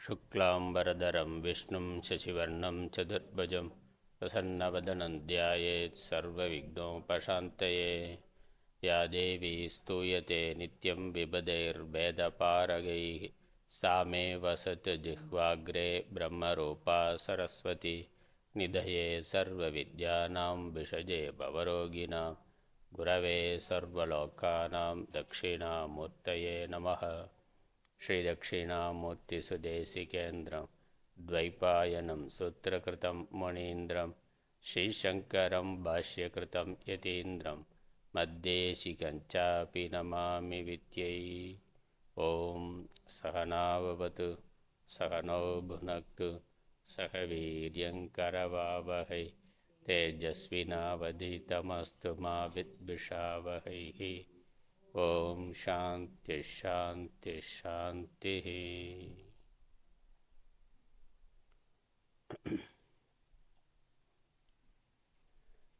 शुक्लांबरधरं विष्णुं शशिवर्णं चतुर्भुजं प्रसन्नवदनं ध्यायेत् सर्वविघ्नोपशान्तये। या देवी स्तूयते नित्यं विबुधैर्वेदपारगैः सा मे वसतु जिह्वाग्रे ब्रह्मरूपा सरस्वती। निधये सर्वविद्यानां विषजे भवरोगिणां गुरवे सर्वलोकानां दक्षिणामूर्तये नमः। श्रीदक्षिणामूर्तिसुदेशिकेन्द्रं द्वैपायनं सूत्रकृतं मुनीन्द्रं श्रीशङ्करं भाष्यकृतं यतीन्द्रं मद्देशिकञ्चापि नमामि विद्यै। ॐ सहनाववतु सहनौ भुनक्तु सह वीर्यङ्करवावहै तेजस्विनावधीतमस्तु मा विद्विषावहैः। ஓம் சாந்தி சாந்தி சாந்தி.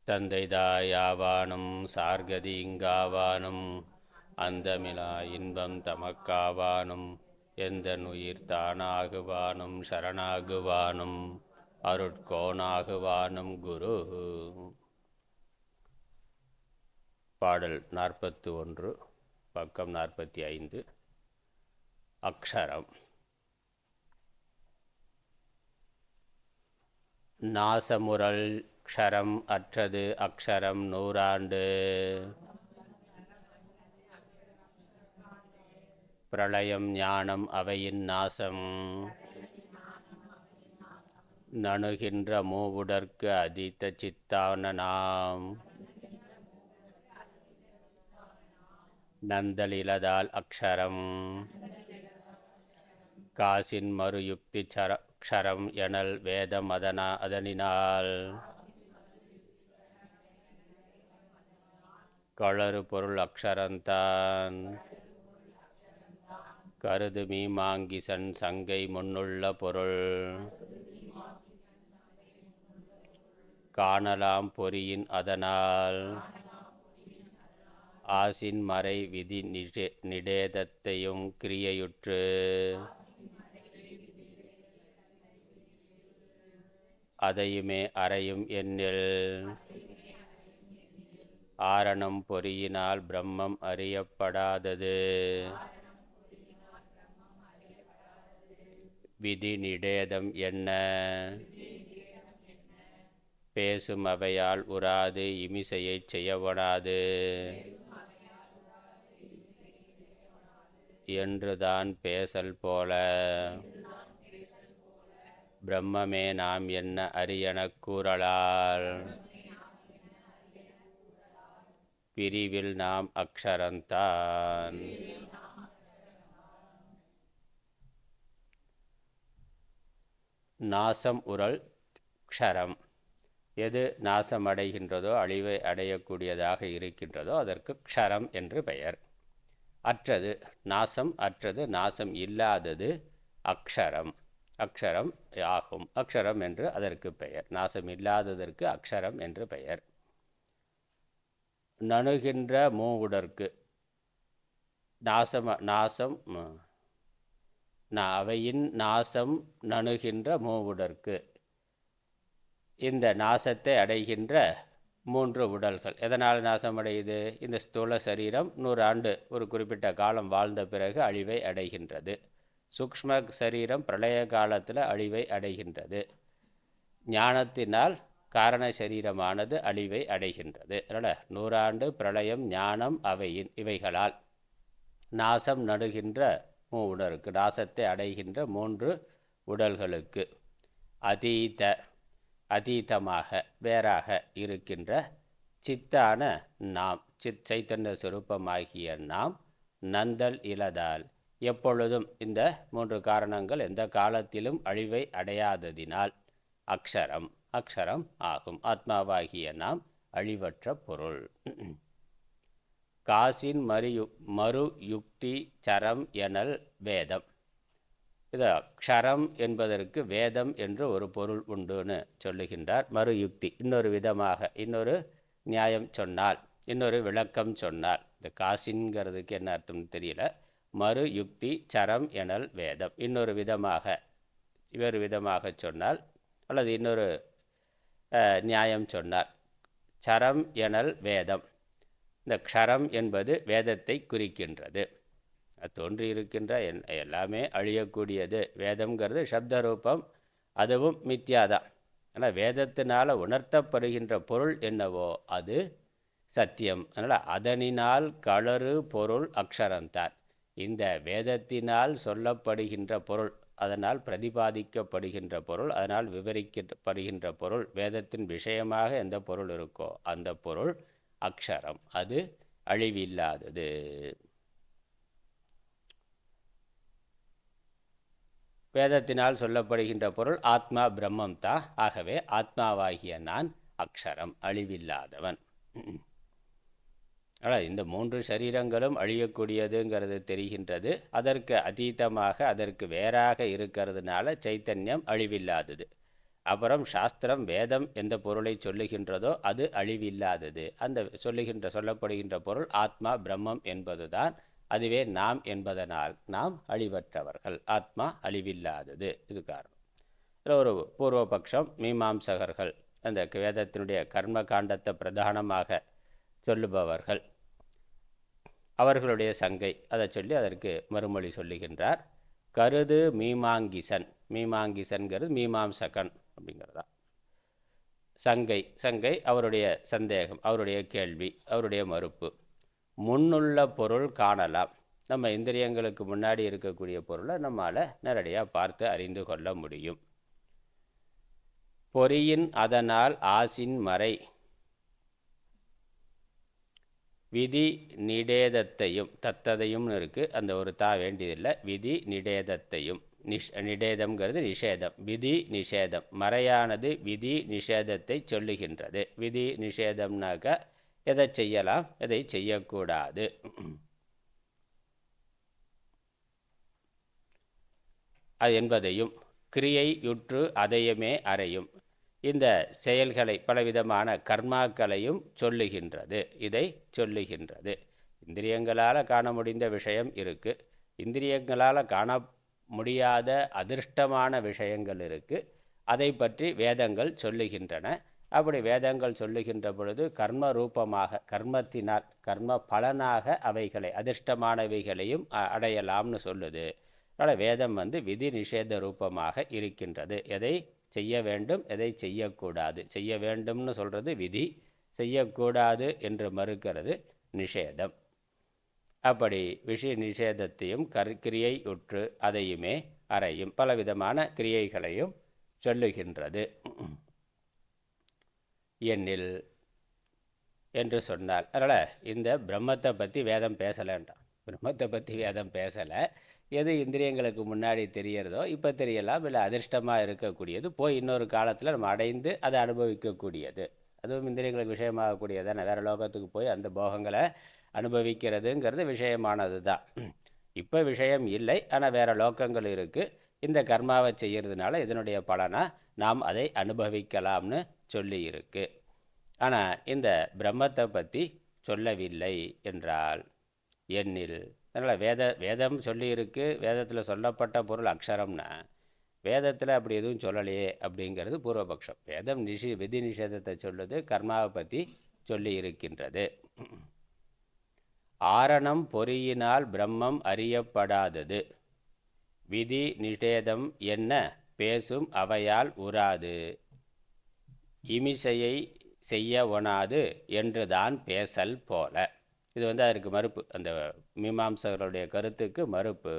தந்தைதாயாவானும் சார்கதீங்காவானும் அந்தமிலா இன்பம் தமக்காவானும் எந்த நுயிர் தானாகுவானும் சரணாகுவானும் அருட்கோணாகுவானும் குரு. பாடல் 41, பக்கம் 45. அக்ஷரம். நாசமுரல் க்ஷரம் அற்றது அக்ஷரம் நூறாண்டு. பிரளயம் ஞானம் அவையின் நாசம். நணுகின்ற மூவுடற்கு அதீத சித்தான நாம். நந்தலிலதால் அக்ஷரம் காசின் மறு யுக்தி க்ஷரம் எனல் வேதம் அதனினால். கழறு பொருள் அக்ஷரந்தான் கருது மீமாங்கிசன் சங்கை முன்னுள்ள பொருள். காணலாம் பொறியின் அதனால் ஆசின் மறை விதி நிடேதத்தையும் கிரியையுற்று. அதையுமே அறையும் எண்ணில் ஆரணம் பொறியினால் பிரம்மம் அறியப்படாதது. விதி நிடேதம் என்ன பேசும் அவையால் உறாது இமிசையை செய்யவனாது என்றுதான் பேசல் போல. பிரம்மமே நாம் என்ன அரியனக் கூறலால் பிரிவில் நாம் அக்ஷரந்தான். நாசம் உரல் க்ஷரம். எது நாசமடைகின்றதோ அழிவை அடையக்கூடியதாக இருக்கின்றதோ அதற்கு க்ஷரம் என்று பெயர். அற்றது நாசம் அற்றது நாசம் இல்லாதது அக்ஷரம். அக்ஷரம் ஆகும். அக்ஷரம் என்று அதற்கு பெயர். நாசம் இல்லாததற்கு அக்ஷரம் என்று பெயர். நணுகின்ற மூவுடற்கு நாசம் அவையின் நாசம் நணுகின்ற மூவுடற்கு. இந்த நாசத்தை அடைகின்ற 3 உடல்கள் எதனால் நாசமடையுது? இந்த ஸ்தூல சரீரம் 100 ஆண்டு ஒரு குறிப்பிட்ட காலம் வாழ்ந்த பிறகு அழிவை அடைகின்றது. சூக்ஷ்ம சரீரம் பிரளய காலத்தில் அழிவை அடைகின்றது. ஞானத்தினால் காரண சரீரமானது அழிவை அடைகின்றது. அதனால் 100 ஆண்டு பிரளயம் ஞானம் இவைகளால் நாசம் நடுகின்ற உடலுக்கு நாசத்தை அடைகின்ற 3 உடல்களுக்கு அதீதமாக வேறாக இருக்கின்ற சித்தான நாம் சைத்தன்ய சுரூபமாகிய நாம் நந்தல் இலதால் எப்பொழுதும் இந்த 3 காரணங்கள் எந்த காலத்திலும் அழிவை அடையாததினால் அக்ஷரம் ஆகும். ஆத்மாவாகிய நாம் அழிவற்ற பொருள். காசின் மறு யுக்தி சரம் எனல் வேதம். இது க்ஷரம் என்பதற்கு வேதம் என்று ஒரு பொருள் உண்டுன்னு சொல்லுகின்றார். மறு யுக்தி இன்னொரு விதமாக இன்னொரு நியாயம் சொன்னால் இன்னொரு விளக்கம் சொன்னால். இந்த காசின்ங்கிறதுக்கு என்ன அர்த்தம்னு தெரியல. மறு யுக்தி சரம் எனல் வேதம். இன்னொரு விதமாக வேறு விதமாக சொன்னால் அல்லது இன்னொரு நியாயம் சொன்னார். சரம் எனல் வேதம். இந்த க்ஷரம் என்பது வேதத்தை குறிக்கின்றது. தோன்றி இருக்கின்ற எல்லாமே அழியக்கூடியது. வேதம்ங்கிறது சப்த ரூபம், அதுவும் மித்யாதான். ஆனால் வேதத்தினால் உணர்த்தப்படுகின்ற பொருள் என்னவோ அது சத்தியம். அதனால் அதனினால் களறு பொருள் அக்ஷரந்தான். இந்த வேதத்தினால் சொல்லப்படுகின்ற பொருள், அதனால் பிரதிபாதிக்கப்படுகின்ற பொருள், அதனால் விவரிக்கப்படுகின்ற பொருள், வேதத்தின் விஷயமாக எந்த பொருள் இருக்கோ அந்த பொருள் அக்ஷரம். அது அழிவில்லாதது. வேதத்தினால் சொல்லப்படுகின்ற பொருள் ஆத்மா பிரம்மம் தான். ஆகவே ஆத்மாவாகிய நான் அக்ஷரம், அழிவில்லாதவன். ஆனால் இந்த 3 சரீரங்களும் அழியக்கூடியதுங்கிறது தெரிகின்றது. அதற்கு அதீதமாக, அதற்கு வேறாக இருக்கிறதுனால சைத்தன்யம் அழிவில்லாதது. அப்புறம் சாஸ்திரம் வேதம் எந்த பொருளை சொல்லுகின்றதோ அது அழிவில்லாதது. அந்த சொல்லப்படுகின்ற பொருள் ஆத்மா பிரம்மம் என்பதுதான். அதுவே நாம் என்பதனால் நாம் அழிவற்றவர்கள். ஆத்மா அழிவில்லாதது. இது காரணம். இதில் ஒரு பூர்வபக்ஷம் மீமாம்சகர்கள், அந்த வேதத்தினுடைய கர்ம காண்டத்தை பிரதானமாக சொல்லுபவர்கள், அவர்களுடைய சங்கை அதை சொல்லி அதற்கு மறுமொழி சொல்லுகின்றார். கருது மீமாங்கிசன். மீமாங்கிசன்கிறது மீமாம்சகன் அப்படிங்கிறதா. சங்கை அவருடைய சந்தேகம், அவருடைய கேள்வி, அவருடைய மறுப்பு. முன்னுள்ள பொருள் காணலாம். நம்ம இந்திரியங்களுக்கு முன்னாடி இருக்கக்கூடிய பொருளை நம்மால் நேரடியாக பார்த்து அறிந்து கொள்ள முடியும். பொறியின் அதனால் ஆசின் மறை விதி நிடேதத்தையும், தத்ததையும்னு இருக்குது, அந்த ஒரு தா வேண்டியதில்லை. விதி நிடேதத்தையும், நிடேதம்ங்கிறது நிஷேதம், விதி நிஷேதம். மறையானது விதி நிஷேதத்தை சொல்லுகின்றது. விதி நிஷேதம்னாக்க எதை செய்யலாம், எதை செய்யக்கூடாது. அது என்பதையும் கிரியையுற்று அதையுமே அறையும். இந்த செயல்களை, பலவிதமான கர்மாக்களையும் சொல்லுகின்றது. இதை சொல்லுகின்றது. இந்திரியங்களால் காண முடிந்த விஷயம் இருக்குது, இந்திரியங்களால் காண முடியாத அதிர்ஷ்டமான விஷயங்கள் இருக்குது. அதை பற்றி வேதங்கள் சொல்லுகின்றன. அப்படி வேதங்கள் சொல்லுகின்ற பொழுது கர்ம ரூபமாக, கர்மத்தினால், கர்ம பலனாக அவைகளை, அதிர்ஷ்டமானவைகளையும் அடையலாம்னு சொல்லுது. அதனால் வேதம் விதி நிஷேத ரூபமாக இருக்கின்றது. எதை செய்ய வேண்டும், எதை செய்யக்கூடாது. செய்ய வேண்டும்னு சொல்கிறது விதி, செய்யக்கூடாது என்று மறுக்கிறது நிஷேதம். அப்படி விஷய நிஷேதத்தையும் கிரியை உற்று அதையுமே அறையும், பலவிதமான கிரியைகளையும் சொல்லுகின்றது. எண்ணில் என்று சொன்னார். அதனால் இந்த பிரம்மத்தை பற்றி வேதம் பேசலைன்றான். பிரம்மத்தை பற்றி வேதம் பேசலை. எது இந்திரியங்களுக்கு முன்னாடி தெரியறதோ இப்போ தெரியலாம், இல்லை அதிர்ஷ்டமாக இருக்கக்கூடியது, போய் இன்னொரு காலத்தில் நம்ம அடைந்து அதை அனுபவிக்கக்கூடியது, அதுவும் இந்திரியங்களுக்கு விஷயமாகக்கூடியது தானே. வேறு லோகத்துக்கு போய் அந்த போகங்களை அனுபவிக்கிறதுங்கிறது விஷயமானது தான். இப்போ விஷயம் இல்லை, ஆனால் வேறு லோகங்கள் இருக்குது. இந்த கர்மாவை செய்கிறதுனால இதனுடைய பலனாக நாம் அதை அனுபவிக்கலாம்னு சொல்லி இருக்கு. ஆனால் இந்த பிரம்மத்தை பற்றி சொல்லவில்லை என்றால் எண்ணில். அதனால் வேதம் சொல்லியிருக்கு, வேதத்தில் சொல்லப்பட்ட பொருள் அக்ஷரம்னா வேதத்தில் அப்படி எதுவும் சொல்லலையே அப்படிங்கிறது பூர்வபக்ஷம். வேதம் விதி நிஷேதத்தை சொல்லுது, கர்மாவை பற்றி சொல்லி இருக்கின்றது. ஆரணம் பொறியினால் பிரம்மம் அறியப்படாதது, விதி நிஷேதம் என்ன பேசும் அவையால் உறாது, இமிசையை செய்ய ஒணாது என்றுதான் பேசல் போல. இது அதற்கு மறுப்பு, அந்த மீமாம்சகருடைய கருத்துக்கு மறுப்பு.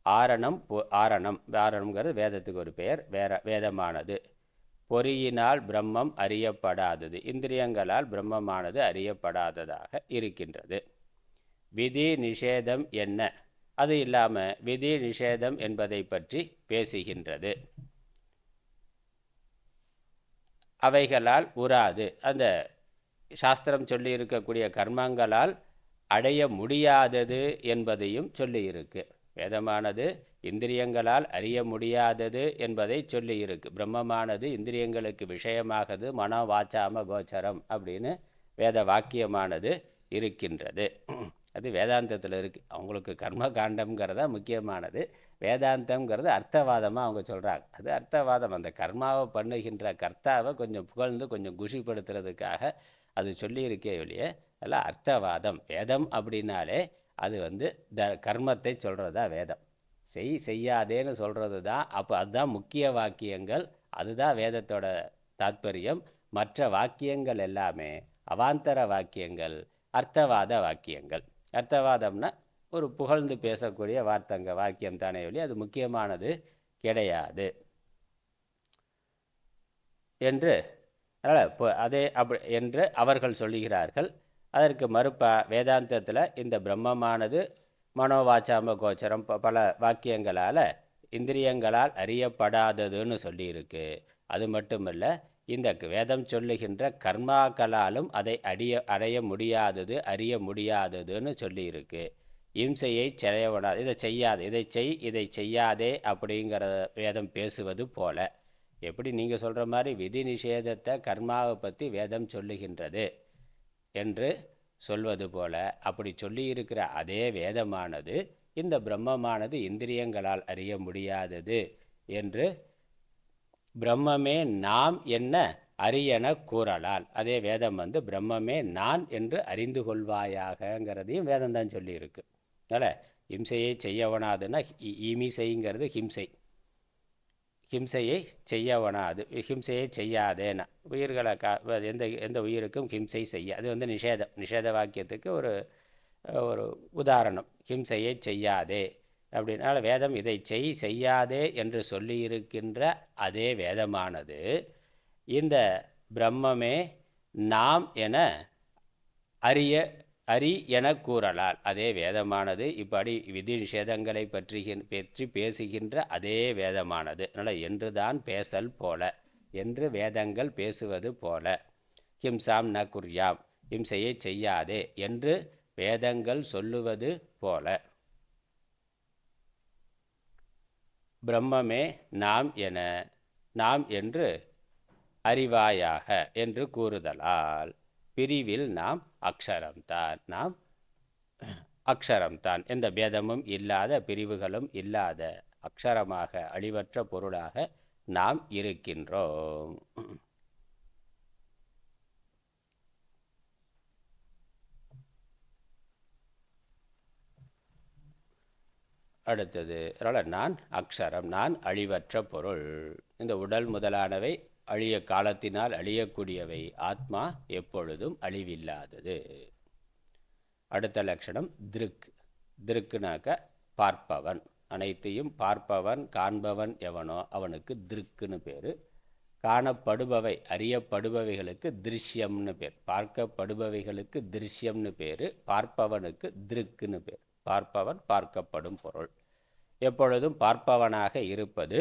ஆரணம்ங்கிறது வேதத்துக்கு ஒரு பெயர், வேதமானது. பொறியினால் பிரம்மம் அறியப்படாதது, இந்திரியங்களால் பிரம்மமானது அறியப்படாததாக இருக்கின்றது. விதி நிஷேதம் என்ன, அது இல்லாமல் விதி நிஷேதம் என்பதை பற்றி பேசுகின்றது. அவைகளால் உறாது, அந்த சாஸ்திரம் சொல்லி இருக்கக்கூடிய கர்மங்களால் அடைய முடியாதது என்பதையும் சொல்லியிருக்கு. வேதமானது இந்திரியங்களால் அறிய முடியாதது என்பதை சொல்லியிருக்கு. பிரம்மமானது இந்திரியங்களுக்கு விஷயமாகது, மனோ வாச்சாம கோச்சரம் அப்படின்னு வேத வாக்கியமானது இருக்கின்றது. அது வேதாந்தத்தில் இருக்குது. அவங்களுக்கு கர்ம காண்டம்ங்கிறதா முக்கியமானது. வேதாந்தம்ங்கிறது அர்த்தவாதமாக அவங்க சொல்கிறாங்க. அது அர்த்தவாதம். அந்த கர்மாவை பண்ணுகின்ற கர்த்தாவை கொஞ்சம் புகழ்ந்து கொஞ்சம் குஷிப்படுத்துறதுக்காக அது சொல்லியிருக்கே ஒழிய அதெல்லாம் அர்த்தவாதம். வேதம் அப்படின்னாலே அது கர்மத்தை சொல்கிறதா வேதம். செய்யாதேன்னு சொல்கிறது தான். அப்போ அதுதான் முக்கிய வாக்கியங்கள். அதுதான் வேதத்தோட தாத்பரியம். மற்ற வாக்கியங்கள் எல்லாமே அவாந்தர வாக்கியங்கள், அர்த்தவாத வாக்கியங்கள். அர்த்தவாதம்னா ஒரு புகழ்ந்து பேசக்கூடிய வாக்கியம் தானே ஒழிய அது முக்கியமானது கிடையாது என்று அதே அப்படி என்று அவர்கள் சொல்லுகிறார்கள். அதற்கு மறுப்பா வேதாந்தத்தில் இந்த பிரம்மமானது மனோவாச்சாம கோச்சரம் பல வாக்கியங்களால் இந்திரியங்களால் அறியப்படாததுன்னு சொல்லியிருக்கு. அது மட்டுமல்ல, இந்த வேதம் சொல்லுகின்ற கர்மாக்களாலும் அதை அடைய முடியாதது, அறிய முடியாததுன்னு சொல்லியிருக்கு. இம்சையை செய்யக்கூடாது, இதை செய்யாதே அப்படிங்கிற வேதம் பேசுவது போல. எப்படி நீங்கள் சொல்கிற மாதிரி விதி நிஷேதத்தை கர்மாவை பற்றி வேதம் சொல்லுகின்றது என்று சொல்வது போல, அப்படி சொல்லியிருக்கிற அதே வேதமானது இந்த பிரம்மமானது இந்திரியங்களால் அறிய முடியாதது என்று பிரம்மமே நாம் என்ன அரியன கூறலால் அதே வேதம் பிரம்மமே நான் என்று அறிந்து கொள்வாயாகங்கிறதையும் வேதம் தான் சொல்லியிருக்கு. அதனால் ஹிம்சையை செய்யவனாதுன்னா இமிசைங்கிறது ஹிம்சை. ஹிம்சையை செய்யவனாது, ஹிம்சையை செய்யாதேனா உயிர்களை எந்த உயிருக்கும் ஹிம்சை செய்ய, அது நிஷேத வாக்கியத்துக்கு ஒரு உதாரணம். ஹிம்சையை செய்யாதே அப்படின்னால வேதம் இதை செய்யாதே என்று சொல்லியிருக்கின்ற அதே வேதமானது இந்த பிரம்மமே நாம் என அறி என கூறலால் அதே வேதமானது இப்படி விதி நிஷேதங்களை பற்றி பேசுகின்ற அதே வேதமானது. அதனால் என்றுதான் பேசல் போல, என்று வேதங்கள் பேசுவது போல. ஹிம்சாம் ந குர்யாம், ஹிம்சையை செய்யாதே என்று வேதங்கள் சொல்லுவது போல பிரம்மமே நாம் என்று அறிவாயாக என்று கூறுதலால் பிரிவில் நாம் அக்ஷரம்தான், எந்த பேதமும் இல்லாத பிரிவுகளும் இல்லாத அக்ஷரமாக அழிவற்ற பொருளாக நாம் இருக்கின்றோம். அடுத்தது, அதனால் நான் அக்ஷரம், நான் அழிவற்ற பொருள். இந்த உடல் முதலானவை அழிய காலத்தினால் அழியக்கூடியவை. ஆத்மா எப்பொழுதும் அழிவில்லாதது. அடுத்த லட்சணம் திருக்குனாக்க பார்ப்பவன். அனைத்தையும் பார்ப்பவன், காண்பவன் எவனோ அவனுக்கு திருக்குன்னு பேர். காணப்படுபவை, அறியப்படுபவைகளுக்கு திருஷ்யம்னு பேர். பார்க்கப்படுபவைகளுக்கு திருஷ்யம்னு பேர். பார்ப்பவனுக்கு திருக்குன்னு பேர். பார்ப்பவன், பார்க்கப்படும் பொருள். எப்பொழுதும் பார்ப்பவனாக இருப்பது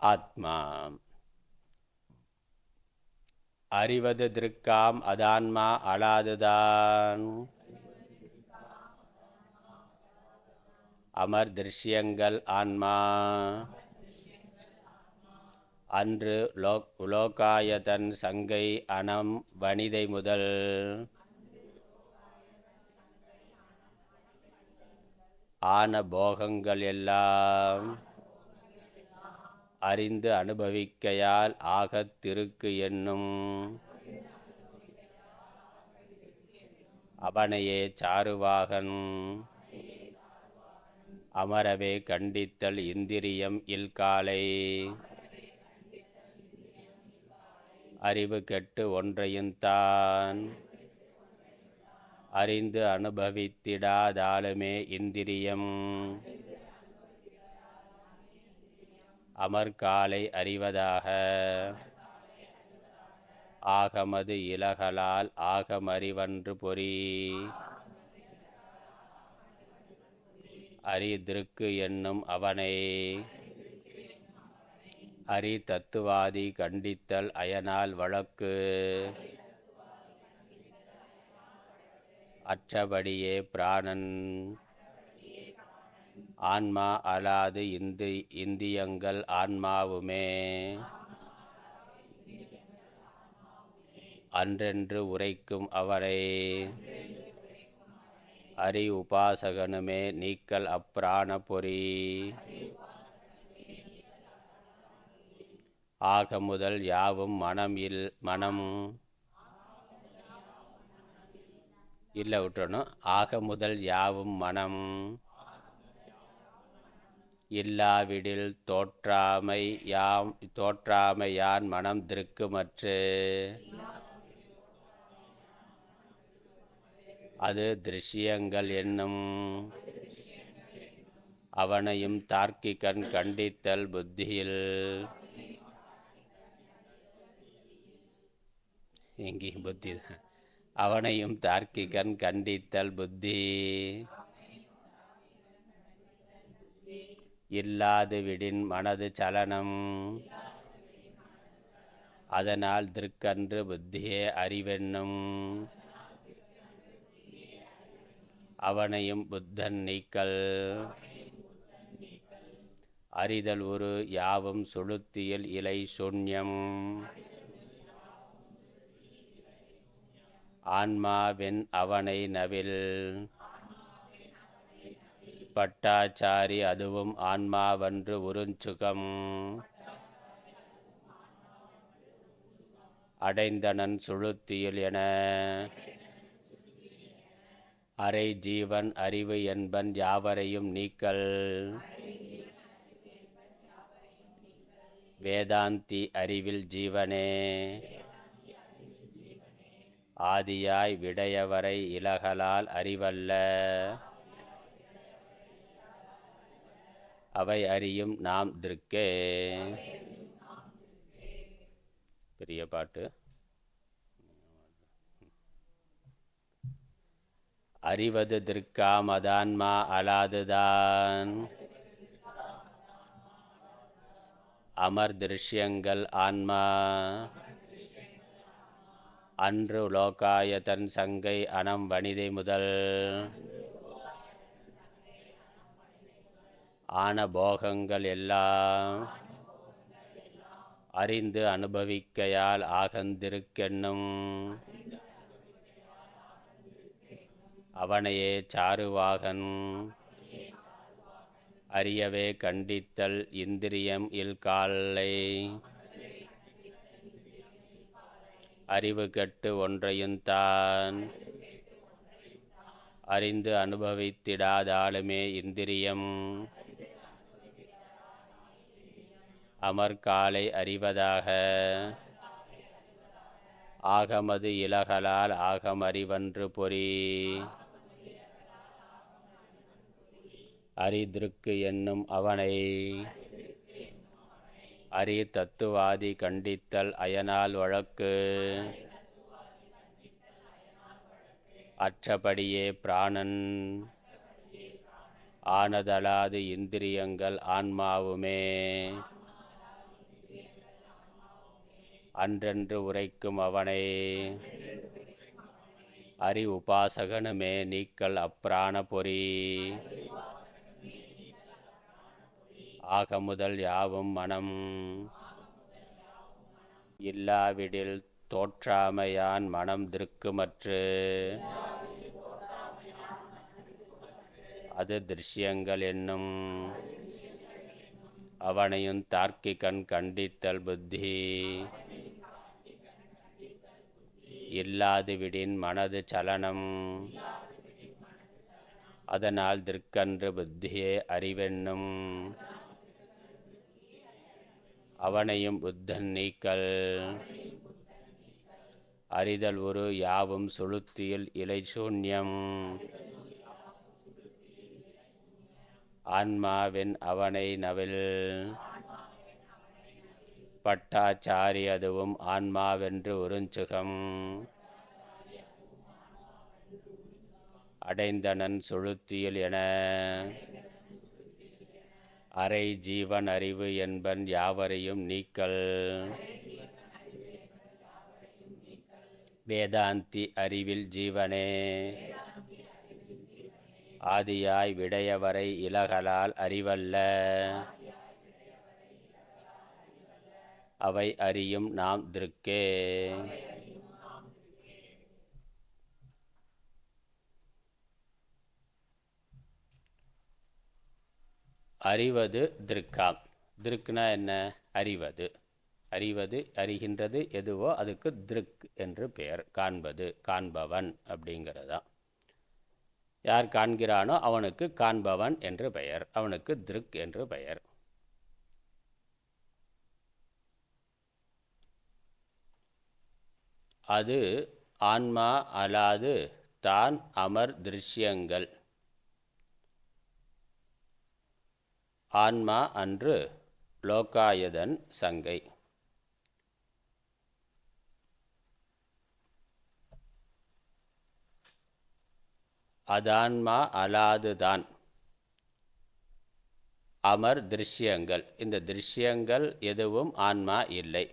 ஆத்மா. அறிவது திருக்காம் அதான்மா அலாதுதான், அமர் திருஷ்யங்கள் ஆன்மா. அன்று உலோகாயதன் சங்கை அனம் வனிதை முதல், ஆன போகங்கள் எல்லாம் அறிந்து அனுபவிக்கையால் ஆகத் திருக்கு என்னும் அவனையே சாருவாகன். அமரவே கண்டித்தல் இந்திரியம் இல்காலை, அறிவு கெட்டு ஒன்றையும் தான் அறிந்து அனுபவித்திடாதாலுமே இந்திரியம். அமர்காலை அறிவதாக ஆகமது இலகலால் ஆகமறிவன்று பொறி. அரிதிருக்கு என்னும் அவனை அரி தத்துவாதி கண்டித்தல் அயனால் வழக்கு. அற்றபடியே பிராணன் ஆன்மா அலாது இந்தியங்கள் ஆன்மாவுமே. அன்றென்று உரைக்கும் அவரை அரி உபாசகனுமே நீக்கல் அப்பிராண பொறி. ஆக முதல் யாவும் மனம் இல்லை விட்டுறணும். ஆக முதல் யாவும் மனம் இல்லாவிடில் தோற்றாமையான் மனம் திருக்குமற்று. அது திருஷ்யங்கள் என்னும் அவனையும் தார்க்கிகன் கண்டித்தல் புத்தியில். எங்கேயும் புத்தி தான். அவனையும் தார்க்கிகன் கண்டித்தல் புத்தி. இல்லாது விடின் மனது சலனம். அதனால் திருக்கன்று புத்தியே அறிவென்னும் அவனையும் புத்தன் நீக்கல். அறிதல் ஒரு யாவும் சுளுத்தியில் இலை சூன்யம். ஆன்மாவென் அவனை நவில். பட்டாச்சாரி அதுவும் ஆன்மாவன்று உறுஞ்சுகம். அடைந்தனன் சுளுத்தியில் என. அரை ஜீவன் அறிவு என்பன் யாவரையும் நீக்கல். வேதாந்தி அறிவில் ஜீவனே. ஆதியாய் விடையவரை இலகலால் அறிவல்ல. அவை அறியும் நாம் திருக்கே. பெரிய பாட்டு. அறிவது திருக்காம் அதான்மா அலாதுதான். அமர் திருஷ்யங்கள் ஆன்மா. அன்று லோகாயதன் சங்கை அனம் வனிதை முதல். ஆன போகங்கள் எல்லாம் அறிந்து அனுபவிக்கையால் ஆகந்திருக்கென்னும் அவனையே சாருவாகன். அறியவே கண்டித்தல் இந்திரியம் இல்காலை. அறிவு கெட்டு ஒன்றையும் தான் அறிந்து அனுபவித்திடாதாலுமே இந்திரியம். அமர்காலை அறிவதாக ஆகமது இலகலால் ஆகமறிவன்று பொறி. அரிதிருக்கு என்னும் அவனை அரி தத்துவாதி கண்டித்தல் அயனால் வழக்கு. அற்றபடியே பிராணன் ஆனதலாது இந்திரியங்கள் ஆன்மாவுமே. அன்றென்று உரைக்கும் அவனை அரி உபாசகனுமே நீக்கல் அப்பிராண பொறி. ஆக முதல் யாவும் மனம் இல்லாவிடில் தோற்றாமையான் மனம் திருக்குமற்று. அது திருஷ்யங்கள் என்னும் அவனையும் தார்க்கிகன் கண்டித்தல் புத்தி. இல்லாது விடின் மனது சலனம். அதனால் திருக்கன்று புத்தியே அறிவென்னும் அவனையும் புத்தன் நீக்கல். அறிதல் ஒரு யாவும் சுளுத்தியில் இலை சூன்யம். ஆன்மாவென் அவனை நவில். பட்டாச்சாரி அதுவும் ஆன்மாவென்று உறுஞ்சுகம். அடைந்தனன் சுளுத்தியில் என. அரை ஜீவன் அறிவு என்பன் யாவரையும் நீக்கல். வேதாந்தி அறிவில் ஜீவனே. ஆதியாய் விடையவரை இலகலால் அறிவல்ல. அவை அறியும் நாம் திருக்கே. அறிவது திருக்காம். திருக்குனா என்ன? அறிவது. அறிவது, அறிகின்றது எதுவோ அதுக்கு திருக் என்று பெயர். காண்பது, காண்பவன் அப்படிங்கிறதா. யார் காண்கிறானோ அவனுக்கு காண்பவன் என்று பெயர், அவனுக்கு திருக் என்று பெயர். அது ஆன்மா அலாது தான் அமர் திருஷ்யங்கள். ஆன்மா அன்று லோகாயதன் சங்கை. அதான்மா அலாதுதான் அமர் திருஷ்யங்கள். இந்த திருஷ்யங்கள் எதுவும் ஆன்மா இல்லை.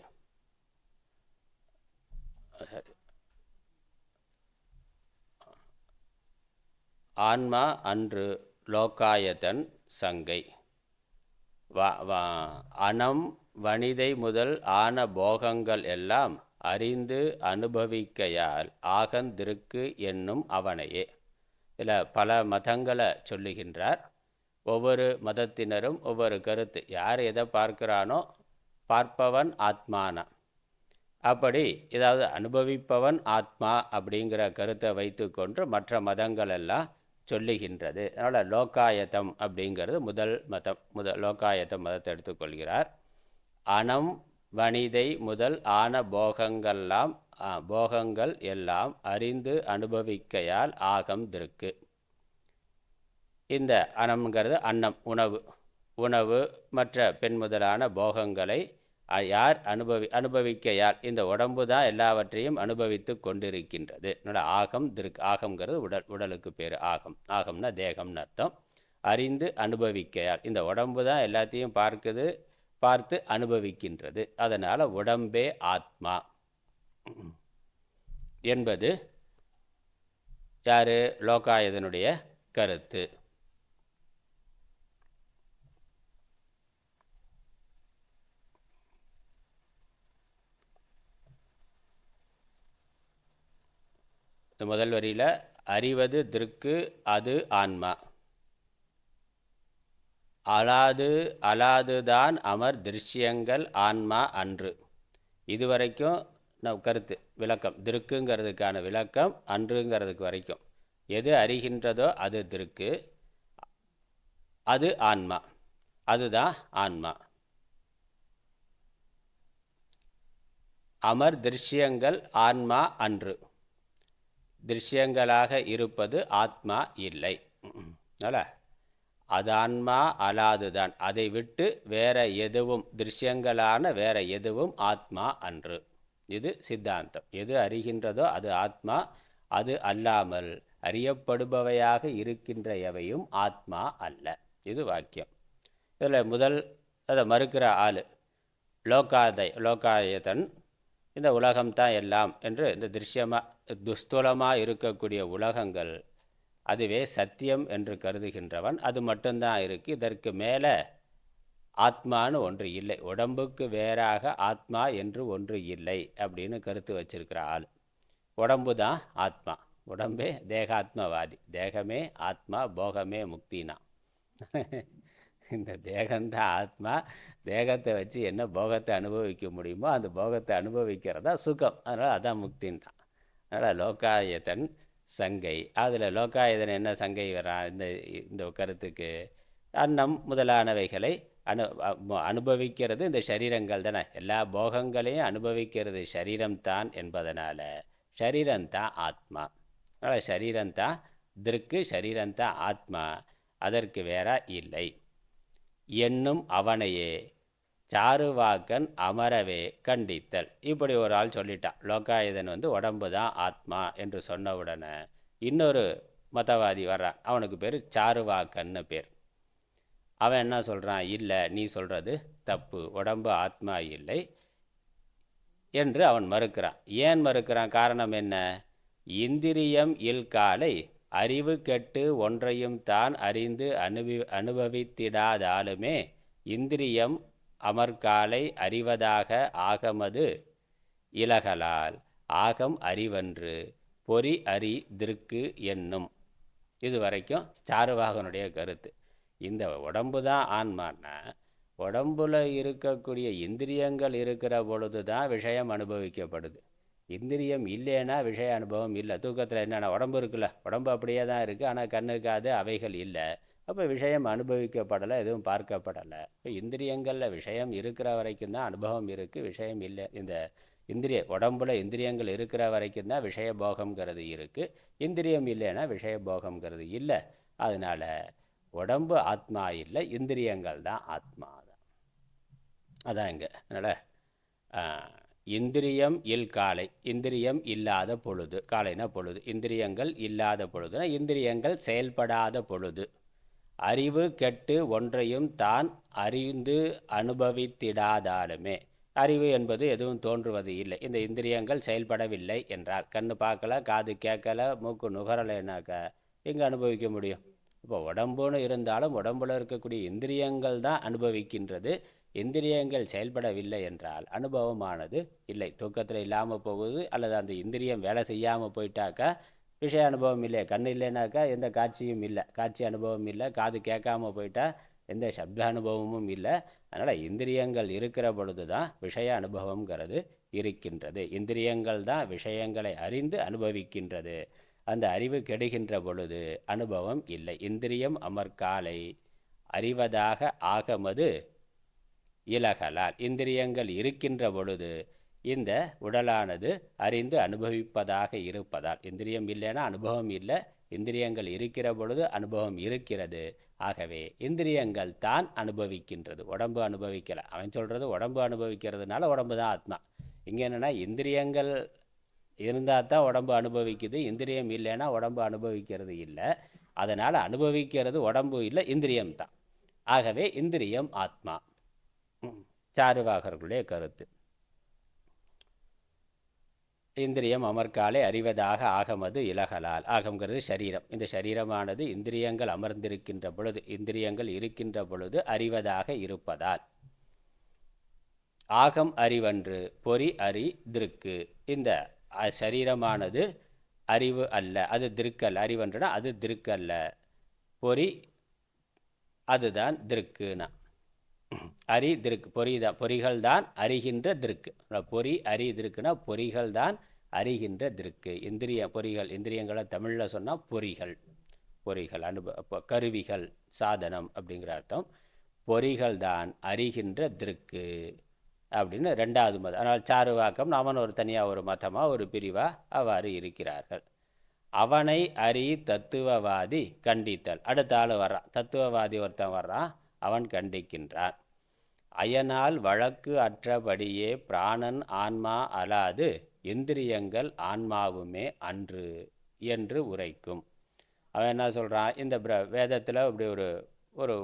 ஆன்மா அன்று லோகாயதன் சங்கை. அனம் வனிதை முதல் ஆன போகங்கள் எல்லாம் அறிந்து அனுபவிக்கையால் ஆகந்திருக்கு என்னும் அவனையே. இதில் பல மதங்களை சொல்லுகின்றார். ஒவ்வொரு மதத்தினரும் ஒவ்வொரு கருத்து. யார் எதை பார்க்கிறானோ பார்ப்பவன் ஆத்மானா, அப்படி ஏதாவது அனுபவிப்பவன் ஆத்மா அப்படிங்கிற கருத்தை வைத்து கொண்டு மற்ற மதங்கள் எல்லாம் சொல்லுகின்றது. அதனால் லோகாயதம் அப்படிங்கிறது முதல் மதம். லோகாயதம் மதத்தை எடுத்துக்கொள்கிறார். அனம் வனிதை முதல் ஆன போகங்கள் எல்லாம் அறிந்து அனுபவிக்கையால் ஆகம் திருக்கு. இந்த அனம்ங்கிறது அன்னம், உணவு மற்ற பெண் முதலான போகங்களை யார் அனுபவிக்கையால், இந்த உடம்பு தான் எல்லாவற்றையும் அனுபவித்து கொண்டிருக்கின்றது. அதனால் ஆகம் திருக்கு. ஆகம்ங்கிறது உடலுக்கு பேர். ஆகம்னா தேகம்னு அர்த்தம். அறிந்து அனுபவிக்கையால், இந்த உடம்பு தான் எல்லாத்தையும் பார்த்து அனுபவிக்கின்றது. அதனால் உடம்பே ஆத்மா என்பது யார்? லோகாயதனுடைய கருத்து. முதல் வரியில் அறிவது திருக்கு, அது ஆன்மா. அலாதுதான் அமர் திருஷ்யங்கள் ஆன்மா அன்று. இதுவரைக்கும் கருத்து விளக்கம். திருக்குங்கிறதுக்கான விளக்கம் அன்றுங்கிறதுக்கு வரைக்கும். எது அறிகின்றதோ அது திருக்கு, அது ஆன்மா, அதுதான் ஆன்மா. அமர் திருஷ்யங்கள் ஆன்மா அன்று. திருஷ்யங்களாக இருப்பது ஆத்மா இல்லை. அது ஆன்மா அலாதுதான். அதை விட்டு வேற எதுவும், திருஷ்யங்களான வேற எதுவும் ஆத்மா அன்று. இது சித்தாந்தம். எது அறிகின்றதோ அது ஆத்மா, அது அல்லாமல் அறியப்படுபவையாக இருக்கின்ற எவையும் ஆத்மா அல்ல. இது வாக்கியம். இதில் முதல் அதை மறுக்கிற ஆள் லோகாயதன். இந்த உலகம்தான் எல்லாம் என்று, இந்த திருஷ்யமாக துஸ்தூலமாக இருக்கக்கூடிய உலகங்கள் அதுவே சத்தியம் என்று கருதுகின்றவன். அது மட்டும்தான் இருக்குது, இதற்கு மேலே ஆத்மானு ஒன்று இல்லை, உடம்புக்கு வேறாக ஆத்மா என்று ஒன்று இல்லை அப்படின்னு கருத்து வச்சிருக்கிற ஆள். உடம்பு தான் ஆத்மா, உடம்பே தேகாத்மவாதி. தேகமே ஆத்மா, போகமே முக்தினா. இந்த தேகந்தான் ஆத்மா. தேகத்தை வச்சு என்ன போகத்தை அனுபவிக்க முடியுமோ அந்த போகத்தை அனுபவிக்கிறதா சுகம். அதனால் அதான் முக்தின்றான். அதனால் லோகாயதன் சங்கை. அதில் லோகாயதன் என்ன சங்கை வரான் இந்த கருத்துக்கு? அன்னம் முதலானவைகளை அனுபவிக்கிறது இந்த சரீரங்கள் தானே. எல்லா போகங்களையும் அனுபவிக்கிறது சரீரம்தான் என்பதனால் சரீரம்தான் ஆத்மா. அதனால் சரீரம்தான் திருக்கு, சரீரம்தான் ஆத்மா, அதற்கு வேற இல்லை என்னும் அவனையே சாருவாக்கன் அமரவே கண்டித்தல். இப்படி ஒரு ஆள் சொல்லிட்டான். லோகாயுதன் உடம்பு தான் ஆத்மா என்று சொன்ன உடனே இன்னொரு மதவாதி வர்றான். அவனுக்கு பேர் சாருவாக்கன்னு பேர். அவன் என்ன சொல்கிறான்? இல்லை, நீ சொல்கிறது தப்பு, உடம்பு ஆத்மா இல்லை என்று அவன் மறுக்கிறான். ஏன் மறுக்கிறான்? காரணம் என்ன? இந்திரியம் இல்காலை அறிவு கெட்டு ஒன்றையும் தான் அறிந்து அனுபவித்திடாதாலுமே இந்திரியம் அமர்காலை அறிவதாக ஆகமது இலகலால் ஆகம் அறிவன்று பொறி அறி திருக்கு என்னும். இது வரைக்கும் சாருவாகனுடைய கருத்து. இந்த உடம்பு தான் ஆன்மான்னா உடம்புல இருக்கக்கூடிய இந்திரியங்கள் இருக்கிற பொழுது தான் விஷயம் அனுபவிக்கப்படுது. இந்திரியம் இல்லைன்னா விஷய அனுபவம் இல்லை. தூக்கத்தில் என்னென்ன உடம்பு இருக்குல்ல, உடம்பு அப்படியே தான் இருக்குது, ஆனால் கண்ணுக்காது அவைகள் இல்லை. அப்போ விஷயம் அனுபவிக்கப்படலை, எதுவும் பார்க்கப்படலை. இப்போ இந்திரியங்களில் விஷயம் இருக்கிற வரைக்கும் தான் அனுபவம் இருக்குது, விஷயம் இல்லை. இந்த உடம்புல இந்திரியங்கள் இருக்கிற வரைக்கும் தான் விஷய போகம்ங்கிறது இருக்குது. இந்திரியம் இல்லைன்னா விஷய போகம்ங்கிறது இல்லை. அதனால் உடம்பு ஆத்மா இல்லை, இந்திரியங்கள் தான் ஆத்மா தான். அதான் இங்கே. அதனால் இந்திரியம் காலை, இந்திரியம் இல்லாத பொழுது, காலைனா பொழுது, இந்திரியங்கள் இல்லாத பொழுதுனா இந்திரியங்கள் செயல்படாத பொழுது, அறிவு கெட்டு ஒன்றையும் தான் அறிந்து அனுபவித்திடாதாலுமே, அறிவு என்பது எதுவும் தோன்றுவது இல்லை. இந்த இந்திரியங்கள் செயல்படவில்லை என்றால், கண்ணு பார்க்கல, காது கேட்கல, மூக்கு நுகரலைனாக்கா எங்கே அனுபவிக்க முடியும்? இப்போ உடம்புன்னு இருந்தாலும் உடம்புல இருக்கக்கூடிய இந்திரியங்கள் தான் அனுபவிக்கின்றது. இந்திரியங்கள் செயல்படவில்லை என்றால் அனுபவமானது இல்லை. தூக்கத்தில் இல்லாமல் போகுது, அல்லது அந்த இந்திரியம் வேலை செய்யாமல் போயிட்டாக்கா விஷய அனுபவம் இல்லை. கண் இல்லைனாக்கா எந்த காட்சியும் இல்லை, காட்சி அனுபவம் இல்லை. காது கேட்காமல் போயிட்டா எந்த சப்த அனுபவமும் இல்லை. அதனால் இந்திரியங்கள் இருக்கிற பொழுது தான் விஷய அனுபவங்கிறது இருக்கின்றது. இந்திரியங்கள் தான் விஷயங்களை அறிந்து அனுபவிக்கின்றது. அந்த அறிவு கெடுகின்ற பொழுது அனுபவம் இல்லை. இந்திரியம் அமர்காலை அறிவதாக ஆகமது இலகலால், இந்திரியங்கள் இருக்கின்ற பொழுது இந்த உடலானது அறிந்து அனுபவிப்பதாக இருப்பதால், இந்திரியம் இல்லைன்னா அனுபவம் இல்லை, இந்திரியங்கள் இருக்கிற பொழுது அனுபவம் இருக்கிறது. ஆகவே இந்திரியங்கள் தான் அனுபவிக்கின்றது, உடம்பு அனுபவிக்கலை. அவன் சொல்கிறது உடம்பு அனுபவிக்கிறதுனால உடம்பு தான் ஆத்மா. இங்கே என்னென்னா இந்திரியங்கள் இருந்தால் தான் உடம்பு அனுபவிக்குது, இந்திரியம் இல்லைன்னா உடம்பு அனுபவிக்கிறது இல்லை. அதனால் அனுபவிக்கிறது உடம்பு இல்லை, இந்திரியம் தான். ஆகவே இந்திரியம் ஆத்மா. சாருவாகர்களுடைய கருத்து. இந்திரியம் அமர்காலை அறிவதாக ஆகமது இலகலால். ஆகம்ங்கிறது சரீரம். இந்த சரீரமானது இந்திரியங்கள் அமர்ந்திருக்கின்ற பொழுது, இந்திரியங்கள் இருக்கின்ற பொழுது அறிவதாக இருப்பதால். ஆகம் அறிவன்று பொறி அறி திருக்கு. இந்த சரீரமானது அறிவு அல்ல, அது திருக்கல்ல. அறிவன்றுனா அது திருக்கல்ல, பொறி அதுதான் திருக்குனா. அறி திருக்கு, பொறிதான், பொறிகள் தான் அறிகின்ற திருக்கு. பொறி அறி திருக்குனா பொறிகள் தான் அறிகின்ற திருக்கு. இந்திரிய பொறிகள், இந்திரியங்களை தமிழில் சொன்னால் பொறிகள். பொறிகள் கருவிகள், சாதனம் அப்படிங்கிற அர்த்தம். பொறிகள் தான் அறிகின்ற திருக்கு அப்படின்னு ரெண்டாவது மதம். அதனால் சாருவாக்கம் அவன் ஒரு தனியாக ஒரு மதமாக ஒரு பிரிவாக அவ்வாறு இருக்கிறார்கள். அவனை அறி தத்துவவாதி கண்டித்தல். அடுத்த ஆள் வர்றான், தத்துவவாதி ஒருத்தன் வர்றான், அவன் கண்டிக்கின்றான். அயனால் வழக்கு அற்றபடியே பிராணன் ஆன்மா அலாது இந்திரியங்கள் ஆன்மாவுமே அன்று என்று உரைக்கும். அவன் என்ன சொல்கிறான்? இந்த வேதத்தில் அப்படி ஒரு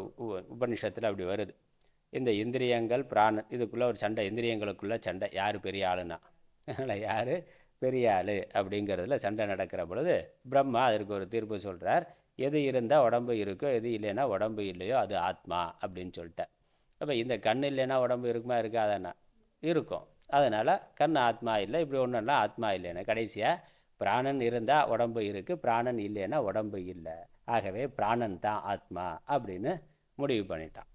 உபநிஷத்தில் அப்படி வருது. இந்த இந்திரியங்கள் பிராணன், இதுக்குள்ளே ஒரு சண்டை, இந்திரியங்களுக்குள்ளே சண்டை. யார் பெரிய ஆளுனா, யார் பெரிய ஆள் அப்படிங்கிறதுல சண்டை நடக்கிற பொழுது பிரம்மா அதற்கு ஒரு தீர்ப்பு சொல்கிறார். எது இருந்தால் உடம்பு இருக்கோ, எது இல்லைன்னா உடம்பு இல்லையோ அது ஆத்மா அப்படின்னு சொல்லிட்டேன். அப்போ இந்த கண் இல்லைன்னா உடம்பு இருக்குமா? இருக்காதானா? இருக்கும். அதனால் கண் ஆத்மா இல்லை, இப்படி ஒன்றுலாம் ஆத்மா இல்லைன்னா கடைசியாக பிராணன் இருந்தால் உடம்பு இருக்குது, பிராணன் இல்லைன்னா உடம்பு இல்லை. ஆகவே பிராணன் தான் ஆத்மா அப்படின்னு முடிவு பண்ணிட்டான்.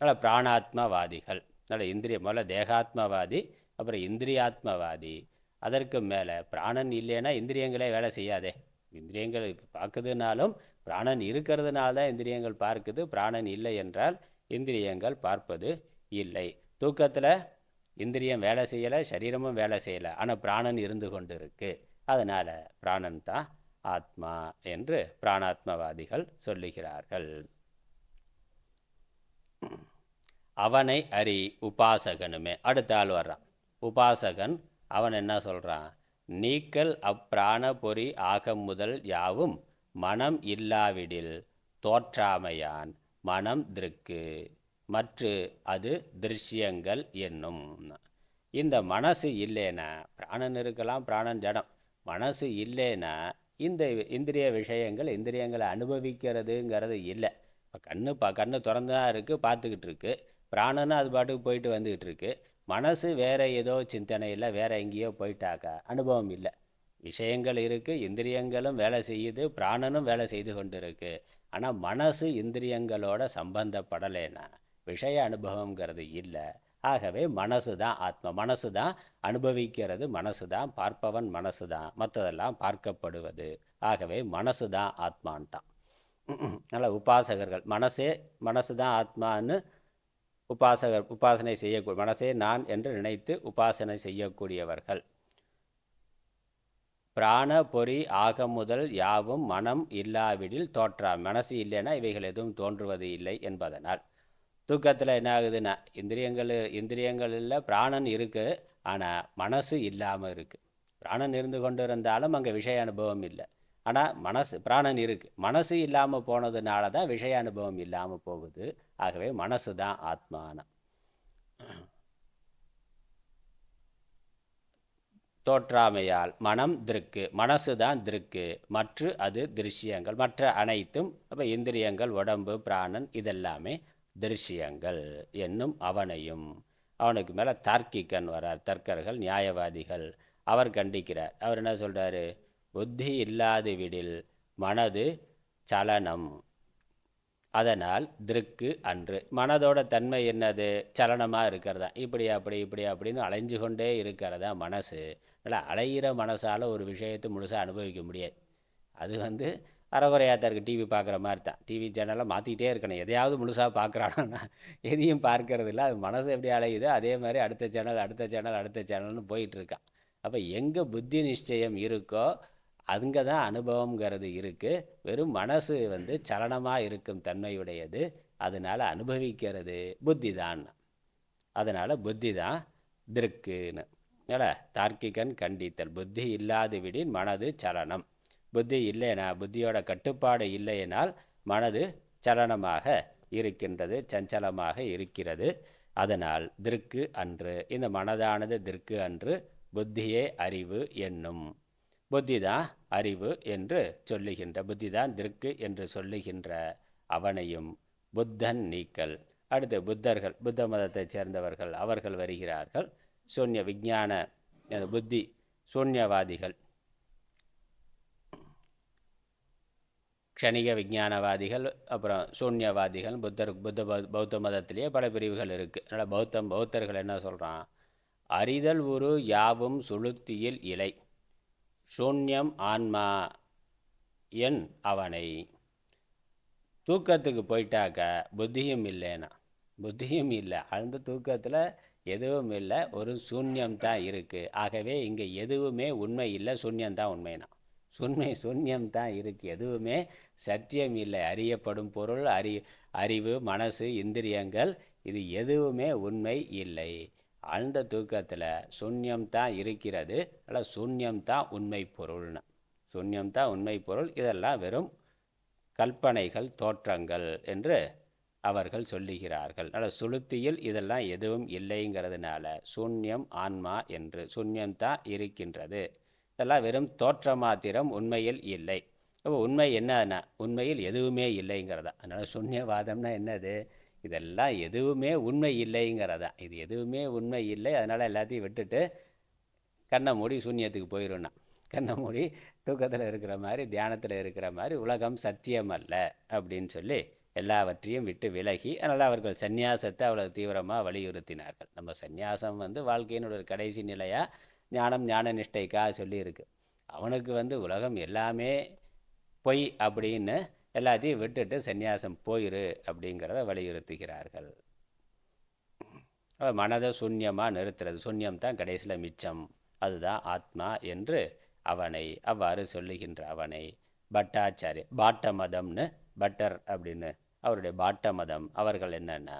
அதனால் பிராணாத்மவாதிகள். அதனால் முதல்ல தேகாத்மவாதி, அப்புறம் இந்திரியாத்மவாதி, அதற்கு மேலே பிராணன் இல்லைன்னா இந்திரியங்களே வேலை செய்யாதே. இந்திரியங்கள் பார்க்குதுனாலும் பிராணன் இருக்கிறதுனால தான் இந்திரியங்கள் பார்க்குது. பிராணன் இல்லை என்றால் இந்திரியங்கள் பார்ப்பது இல்லை. தூக்கத்தில் இந்திரியம் வேலை செய்யலை, சரீரமும் வேலை செய்யலை, ஆனால் பிராணன் இருந்து கொண்டு இருக்கு. அதனால் பிராணன் தான் ஆத்மா என்று பிராணாத்மவாதிகள் சொல்லுகிறார்கள். அவனை அறி உபாசகனுமே. அடுத்த ஆள் வர்றான், உபாசகன். அவன் என்ன சொல்கிறான்? நீக்கல் அப்பிராண பொறி ஆகம் முதல் யாவும் மனம் இல்லாவிடில் தோற்றாமையான் மனம் திருக்கு மற்ற அது திருஷ்யங்கள் என்னும். இந்த மனசு இல்லைன்னா பிராணன் இருக்கலாம், பிராணன் ஜடம். மனசு இல்லைன்னா இந்த இந்திரிய விஷயங்கள், இந்திரியங்களை அனுபவிக்கிறதுங்கிறது இல்லை. இப்போ கண்ணு திறந்துதான் இருக்குது, பார்த்துக்கிட்டு இருக்கு. பிராணனும் அது பாட்டுக்கு போயிட்டு வந்துக்கிட்டு இருக்கு. மனசு வேறு ஏதோ சிந்தனையில் வேறு எங்கேயோ போயிட்டாக்கா அனுபவம் இல்லை. விஷயங்கள் இருக்குது, இந்திரியங்களும் வேலை செய்யுது, பிராணனும் வேலை செய்து கொண்டு இருக்குது. ஆனால் மனசு இந்திரியங்களோட சம்பந்தப்படலைன்னா விஷய அனுபவங்கிறது இல்லை. ஆகவே மனசு தான் ஆத்மா. மனசு தான் அனுபவிக்கிறது, மனசு தான் பார்ப்பவன், மனசு தான் மற்றதெல்லாம் பார்க்கப்படுவது. ஆகவே மனசு தான் ஆத்மான்ட்டான். அதனால் உபாசகர்கள் மனசு தான் ஆத்மான்னு உபாசனை செய்யக்கூடிய, மனசே நான் என்று நினைத்து உபாசனை செய்யக்கூடியவர்கள். பிராண பொறி ஆக முதல் யாவும் மனம் இல்லாவிடில் தோற்றாம். மனசு இல்லைன்னா இவைகள் எதுவும் தோன்றுவது இல்லை என்பதனால் தூக்கத்தில் என்ன ஆகுதுன்னா இந்திரியங்களில் பிராணன் இருக்குது, ஆனால் மனசு இல்லாமல் இருக்குது. பிராணன் இருந்து கொண்டு இருந்தாலும் அங்கே விஷய அனுபவம் இல்லை. ஆனால் பிராணன் இருக்குது, மனசு இல்லாமல் போனதுனால தான் விஷய அனுபவம் இல்லாமல் போகுது. ஆகவே மனசு தான் ஆத்மான. தோற்றாமையால் மனம் திருக்கு, மனசு தான் திருக்கு, மற்ற அது திருஷ்யங்கள், மற்ற அனைத்தும் அப்போ இந்திரியங்கள், உடம்பு, பிராணன் இதெல்லாமே திருஷ்யங்கள் என்னும் அவனையும். அவனுக்கு மேலே தார்க்கிகன் வரார், தர்க்கர்கள், நியாயவாதிகள். அவர் கண்டிக்கிறார். அவர் என்ன சொல்கிறாரு? புத்தி இல்லாது விடில் மனது சலனம், அதனால் திருக்கு அன்று. மனதோட தன்மை என்னது? சலனமாக இருக்கிறதா. இப்படி அப்படின்னு அலைஞ்சு கொண்டே இருக்கிறதா மனசு. இல்லை, அலைகிற மனசால் ஒரு விஷயத்தை முழுசாக அனுபவிக்க முடியாது. அது அறகுறையாக இருக்குது. டிவி பார்க்குற மாதிரி தான். டிவி சேனலை மாற்றிக்கிட்டே இருக்கணும். எதையாவது முழுசாக பார்க்குறானா, எதையும் பார்க்கறது இல்லை. அது மனசு எப்படி அலையுதோ அதே மாதிரி அடுத்த சேனல்னு போயிட்டுருக்கான். அப்போ எங்கே புத்தி நிச்சயம் இருக்கோ அங்கே தான் அனுபவங்கிறது இருக்குது. வெறும் மனசு சலனமாக இருக்கும் தன்மையுடையது. அதனால் அனுபவிக்கிறது புத்தி தான். அதனால் புத்தி தான் திருக்குன்னு. தார்க்கிகன் கண்டித்தல். புத்தி இல்லாது விடின் மனது சலனம். புத்தி இல்லைனா, புத்தியோட கட்டுப்பாடு இல்லையினால் மனது சலனமாக இருக்கின்றது, சஞ்சலமாக இருக்கிறது. அதனால் திருக்கு அன்று. இந்த மனதானது திருக்கு அன்று. புத்தியே அறிவு என்னும். புத்தி தான் அறிவு என்று சொல்லுகின்ற, புத்தி தான் திருக்கு என்று சொல்லுகின்ற அவனையும் புத்தன் நீக்கல். அடுத்து புத்தர்கள், புத்த மதத்தைச் சேர்ந்தவர்கள், அவர்கள் வருகிறார்கள். சூன்ய விஞ்ஞான புத்தி சூன்யவாதிகள், க்ஷணிக விஞ்ஞானவாதிகள், அப்புறம் சூன்யவாதிகள். பௌத்த மதத்திலேயே பல பிரிவுகள் இருக்குது. அதனால் பௌத்தர்கள் என்ன சொல்கிறான்? அறிதல் உரு யாவும் சுளுத்தியில் இலை, சூன்யம் ஆன்மா என் அவனை. தூக்கத்துக்கு போயிட்டாக்க புத்தியும் இல்லைன்னா, புத்தியும் இல்லை, ஆழ்ந்த தூக்கத்தில் எதுவும் இல்லை, ஒரு சூன்யம்தான் இருக்குது. ஆகவே இங்கே எதுவுமே உண்மை இல்லை, சூன்யம்தான் உண்மைனா. சூன்யம்தான் இருக்குது, எதுவுமே சத்தியம் இல்லை. அறியப்படும் பொருள், அறிவு, மனசு, இந்திரியங்கள், இது எதுவுமே உண்மை இல்லை. ஆழ்ந்த தூக்கத்தில் சூன்யம்தான் இருக்கிறது. அதனால் சூன்யம்தான் உண்மை பொருள்னு. சூன்யம்தான் உண்மை பொருள். இதெல்லாம் வெறும் கற்பனைகள், தோற்றங்கள் என்று அவர்கள் சொல்லுகிறார்கள். அதனால் சுளுத்தியில் இதெல்லாம் எதுவும் இல்லைங்கிறதுனால சூன்யம் ஆன்மா என்று, சூன்யம்தான் இருக்கின்றது, இதெல்லாம் வெறும் தோற்ற மாத்திரம், உண்மையில் இல்லை. அப்போ உண்மை என்னன்னா, உண்மையில் எதுவுமே இல்லைங்கிறதா. அதனால் சூன்யவாதம்னா என்னது? இதெல்லாம் எதுவுமே உண்மை இல்லைங்கிறதா. இது எதுவுமே உண்மை இல்லை, அதனால் எல்லாத்தையும் விட்டுட்டு கண்ணை மூடி சூன்யத்துக்கு போயிடும்னா. கண்ணை மூடி தூக்கத்தில் இருக்கிற மாதிரி, தியானத்தில் இருக்கிற மாதிரி உலகம் சத்தியம் அல்ல அப்படின்னு சொல்லி எல்லாவற்றையும் விட்டு விலகி, அதனால் அவர்கள் சந்நியாசத்தை அவ்வளோ தீவிரமாக வலியுறுத்தினார்கள். நம்ம சந்நியாசம் வாழ்க்கையினோட ஒரு கடைசி நிலையாக ஞானம், ஞான நிஷ்டைக்காக சொல்லியிருக்கு. அவனுக்கு உலகம் எல்லாமே பொய் அப்படின்னு எல்லாத்தையும் விட்டுட்டு சந்நியாசம் போயிரு அப்படிங்கிறத வலியுறுத்துகிறார்கள். மனதை சூன்யமாக நிறுத்துறது, சூன்யம்தான் கடைசியில் மிச்சம், அதுதான் ஆத்மா என்று அவனை அவ்வாறு சொல்லுகின்ற அவனை பட்டாச்சாரிய, பாட்ட மதம்னு, பட்டர் அப்படின்னு அவருடைய பாட்ட மதம். அவர்கள் என்னென்னா,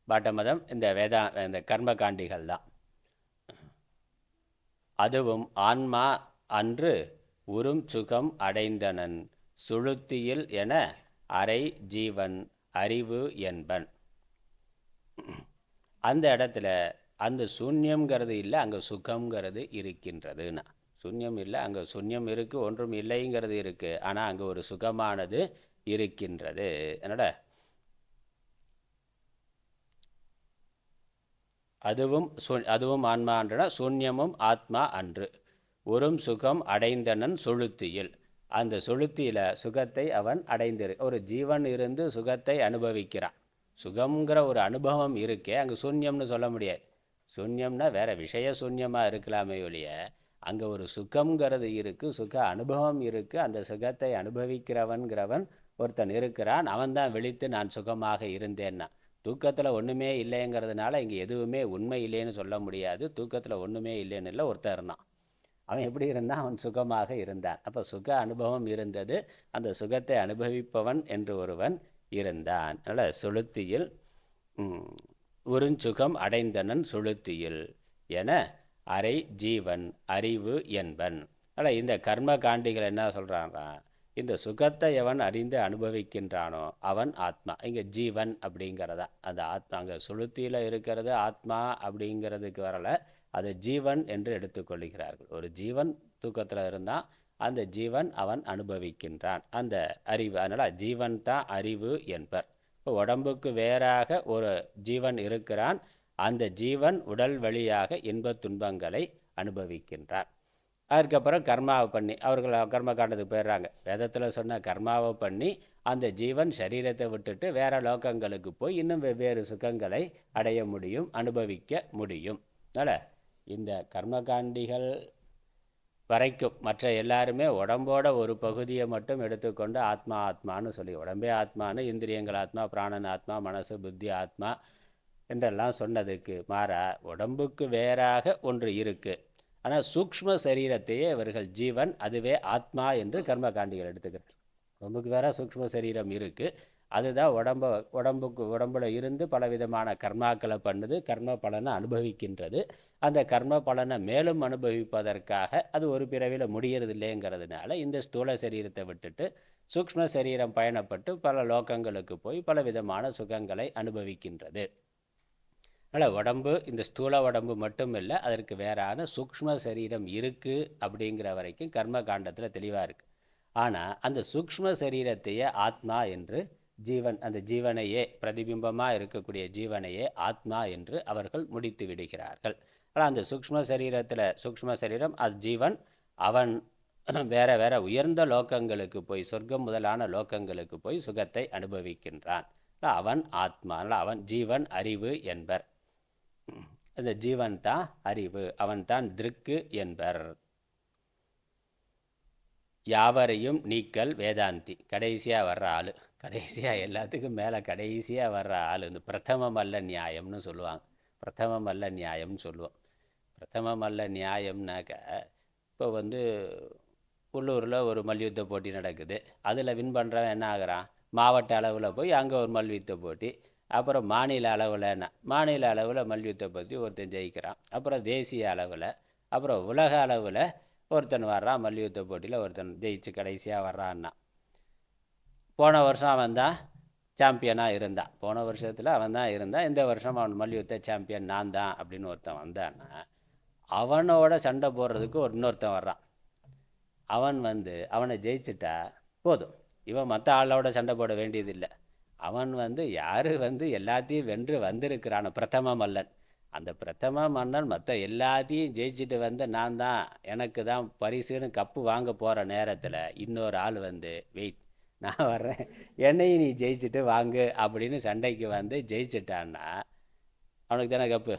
பாட்ட மதம் இந்த கர்மகாண்டிகள் தான். அதுவும் ஆன்மா அன்று உறும் சுகம் அடைந்தனன் சுளுத்தியில் என அரை ஜீவன் அறிவு என்பன். அந்த இடத்துல அந்த சூன்யம்ங்கிறது இல்லை, அங்கே சுகம்ங்கிறது இருக்கின்றதுன்னா. சூன்யம் இல்லை, அங்கே சூன்யம் இருக்குது, ஒன்றும் இல்லைங்கிறது இருக்குது. ஆனால் அங்கே ஒரு சுகமானது இருக்கின்றது. அதுவும் ஆன்மான்றன, சூன்யமும் ஆத்மா அன்று உறும் சுகம் அடைந்தனன் சுளுத்தியில். அந்த சுளுத்தியில் சுகத்தை அவன் அடைந்திரு. ஒரு ஜீவன் இருந்து சுகத்தை அனுபவிக்கிறான். சுகம்ங்கிற ஒரு அனுபவம் இருக்கே, அங்கே சூன்யம்னு சொல்ல முடியாது. சூன்யம்னா வேற விஷய சூன்யமாக இருக்கலாமே ஒழிய, அங்கே ஒரு சுகம்ங்கிறது இருக்குது, சுக அனுபவம் இருக்குது. அந்த சுகத்தை அனுபவிக்கிறவன்கிறவன் ஒருத்தன் இருக்கிறான். அவன் தான் விழித்து நான் சுகமாக இருந்தேன்னா. தூக்கத்தில் ஒன்றுமே இல்லைங்கிறதுனால இங்கே எதுவுமே உண்மை இல்லைன்னு சொல்ல முடியாது. தூக்கத்தில் ஒன்றுமே இல்லைன்னு இல்லை, ஒருத்தன் இருந்தான். அவன் எப்படி இருந்தான்? அவன் சுகமாக இருந்தான். அப்போ சுக அனுபவம் இருந்தது. அந்த சுகத்தை அனுபவிப்பவன் என்று ஒருவன் இருந்தான். அதனால் சுளுத்தியில் உறுஞ்சுகம் அடைந்தனன் சுளுத்தியில் என அரை ஜீவன் அறிவு என்பன். அதனால் இந்த கர்ம காண்டிகள் என்ன சொல்கிறாங்க? இந்த சுகத்தை எவன் அறிந்து அனுபவிக்கின்றானோ அவன் ஆத்மா. இங்கே ஜீவன் அப்படிங்கிறதா அந்த ஆத்மா. அங்கே சுளுத்தியில் இருக்கிறது ஆத்மா அப்படிங்கிறதுக்கு வரலை, அது ஜீவன் என்று எடுத்துக்கொள்கிறார்கள். ஒரு ஜீவன் தூக்கத்தில் இருந்தால் அந்த ஜீவன் அவன் அனுபவிக்கின்றான் அந்த அறிவு. அதனால் ஜீவன் தான் அறிவு என்பர். இப்போ உடம்புக்கு வேறாக ஒரு ஜீவன் இருக்கிறான். அந்த ஜீவன் உடல் வழியாக இன்பத் துன்பங்களை அனுபவிக்கின்றான். அதுக்கப்புறம் கர்மாவை பண்ணி அவர்கள் கர்ம காண்டத்துக்கு போயிடுறாங்க. வேதத்தில் சொன்ன கர்மாவை பண்ணி அந்த ஜீவன் சரீரத்தை விட்டுட்டு வேற லோகங்களுக்கு போய் இன்னும் வெவ்வேறு சுகங்களை அடைய முடியும், அனுபவிக்க முடியும். அதனால் இந்த கர்மகாண்டிகள் வரைக்கும் மற்ற எல்லாருமே உடம்போட ஒரு பகுதியை மட்டும் எடுத்துக்கொண்டு ஆத்மா ஆத்மான்னு சொல்லி, உடம்பே ஆத்மானு, இந்திரியங்கள் ஆத்மா, பிராணன் ஆத்மா, மனசு புத்தி ஆத்மா என்றெல்லாம் சொன்னதுக்கு மாறா உடம்புக்கு வேறாக ஒன்று இருக்குது. ஆனால் சூக்ஷ்ம சரீரத்தையே இவர்கள் ஜீவன், அதுவே ஆத்மா என்று கர்மகாண்டிகள் எடுத்துக்கிறார். உடம்புக்கு வேற சூக்ஷ்ம சரீரம் இருக்குது, அதுதான் உடம்புல இருந்து பலவிதமான கர்மாக்களை பண்ணுது, கர்ம பலனை அனுபவிக்கின்றது. அந்த கர்ம பலனை மேலும் அனுபவிப்பதற்காக அது ஒரு பிறவியில் முடியறது இல்லைங்கிறதுனால இந்த ஸ்தூல சரீரத்தை விட்டுட்டு சூக்ஷ்ம சரீரம் பயணப்பட்டு பல லோகங்களுக்கு போய் பலவிதமான சுகங்களை அனுபவிக்கின்றது. அதனால் உடம்பு இந்த ஸ்தூல உடம்பு மட்டும் இல்லை, அதற்கு வேறான சூக்ஷ்ம சரீரம் இருக்குது அப்படிங்கிற வரைக்கும் கர்ம காண்டத்தில் தெளிவாக இருக்குது. ஆனால் அந்த சூக்ஷ்ம சரீரத்தையே ஆத்மா என்று ஜீவன், அந்த ஜீவனையே பிரதிபிம்பமாக இருக்கக்கூடிய ஜீவனையே ஆத்மா என்று அவர்கள் முடித்து விடுகிறார்கள். ஆனால் அந்த சூக்ஷ்ம சரீரம் அது ஜீவன், அவன் வேற வேற உயர்ந்த லோகங்களுக்கு போய் சொர்க்கம் முதலான லோகங்களுக்கு போய் சுகத்தை அனுபவிக்கின்றான். அவன் ஆத்மா, அவன் ஜீவன் அறிவு என்பர். அந்த ஜீவன் தான் அறிவு, அவன் தான் திருக்கு என்பர். யாவரையும் நீக்கல் வேதாந்தி. கடைசியாக வர்ற ஆள், கடைசியாக எல்லாத்துக்கும் மேலே கடைசியாக வர்ற ஆள் இந்த பிரதமம் அல்ல நியாயம்னு சொல்லுவாங்க. பிரதமம் அல்ல நியாயம்னு சொல்லுவோம். பிரதமம் அல்ல நியாயம்னாக்க, இப்போ உள்ளூரில் ஒரு மல்யுத்த போட்டி நடக்குது. அதில் வின் பண்ணுறவன் என்ன ஆகிறான்? மாவட்ட அளவில் போய் அங்கே ஒரு மல்யுத்த போட்டி, அப்புறம் மாநில அளவில் மல்யுத்த பற்றி ஒருத்தன் ஜெயிக்கிறான், அப்புறம் தேசிய அளவில், அப்புறம் உலக அளவில் ஒருத்தன் வர்றான். மல்யுத்த போட்டியில் ஒருத்தன் ஜெயிச்சு கடைசியாக வர்றான்னா, போன வருஷம் அவன் தான் சாம்பியனாக இருந்தான், போன வருஷத்தில் அவன் தான் இருந்தான், இந்த வருஷம் அவன் மல்யுத்த சாம்பியன் நான் தான் அப்படின்னு ஒருத்தன் வந்தான்னா, அவனோட சண்டை போடுறதுக்கு ஒரு இன்னொருத்தன் வர்றான். அவன் அவனை ஜெயிச்சுட்டா போதும், இவன் மற்ற ஆளோட சண்டை போட வேண்டியதில்லை. அவன் யார் எல்லாத்தையும் வென்று வந்திருக்கிறான் பிரதம மல்லன். அந்த பிரதம மன்னன் மற்ற எல்லாத்தையும் ஜெயிச்சுட்டு நான் தான், எனக்கு தான் பரிசுன்னு கப்பு வாங்க போகிற நேரத்தில் இன்னொரு ஆள் வெயிட், நான் வர்றேன், என்னையும் நீ ஜெயிச்சுட்டு வாங்கு அப்படின்னு சண்டைக்கு ஜெயிச்சிட்டான்னா அவனுக்கு தானே கப்பு.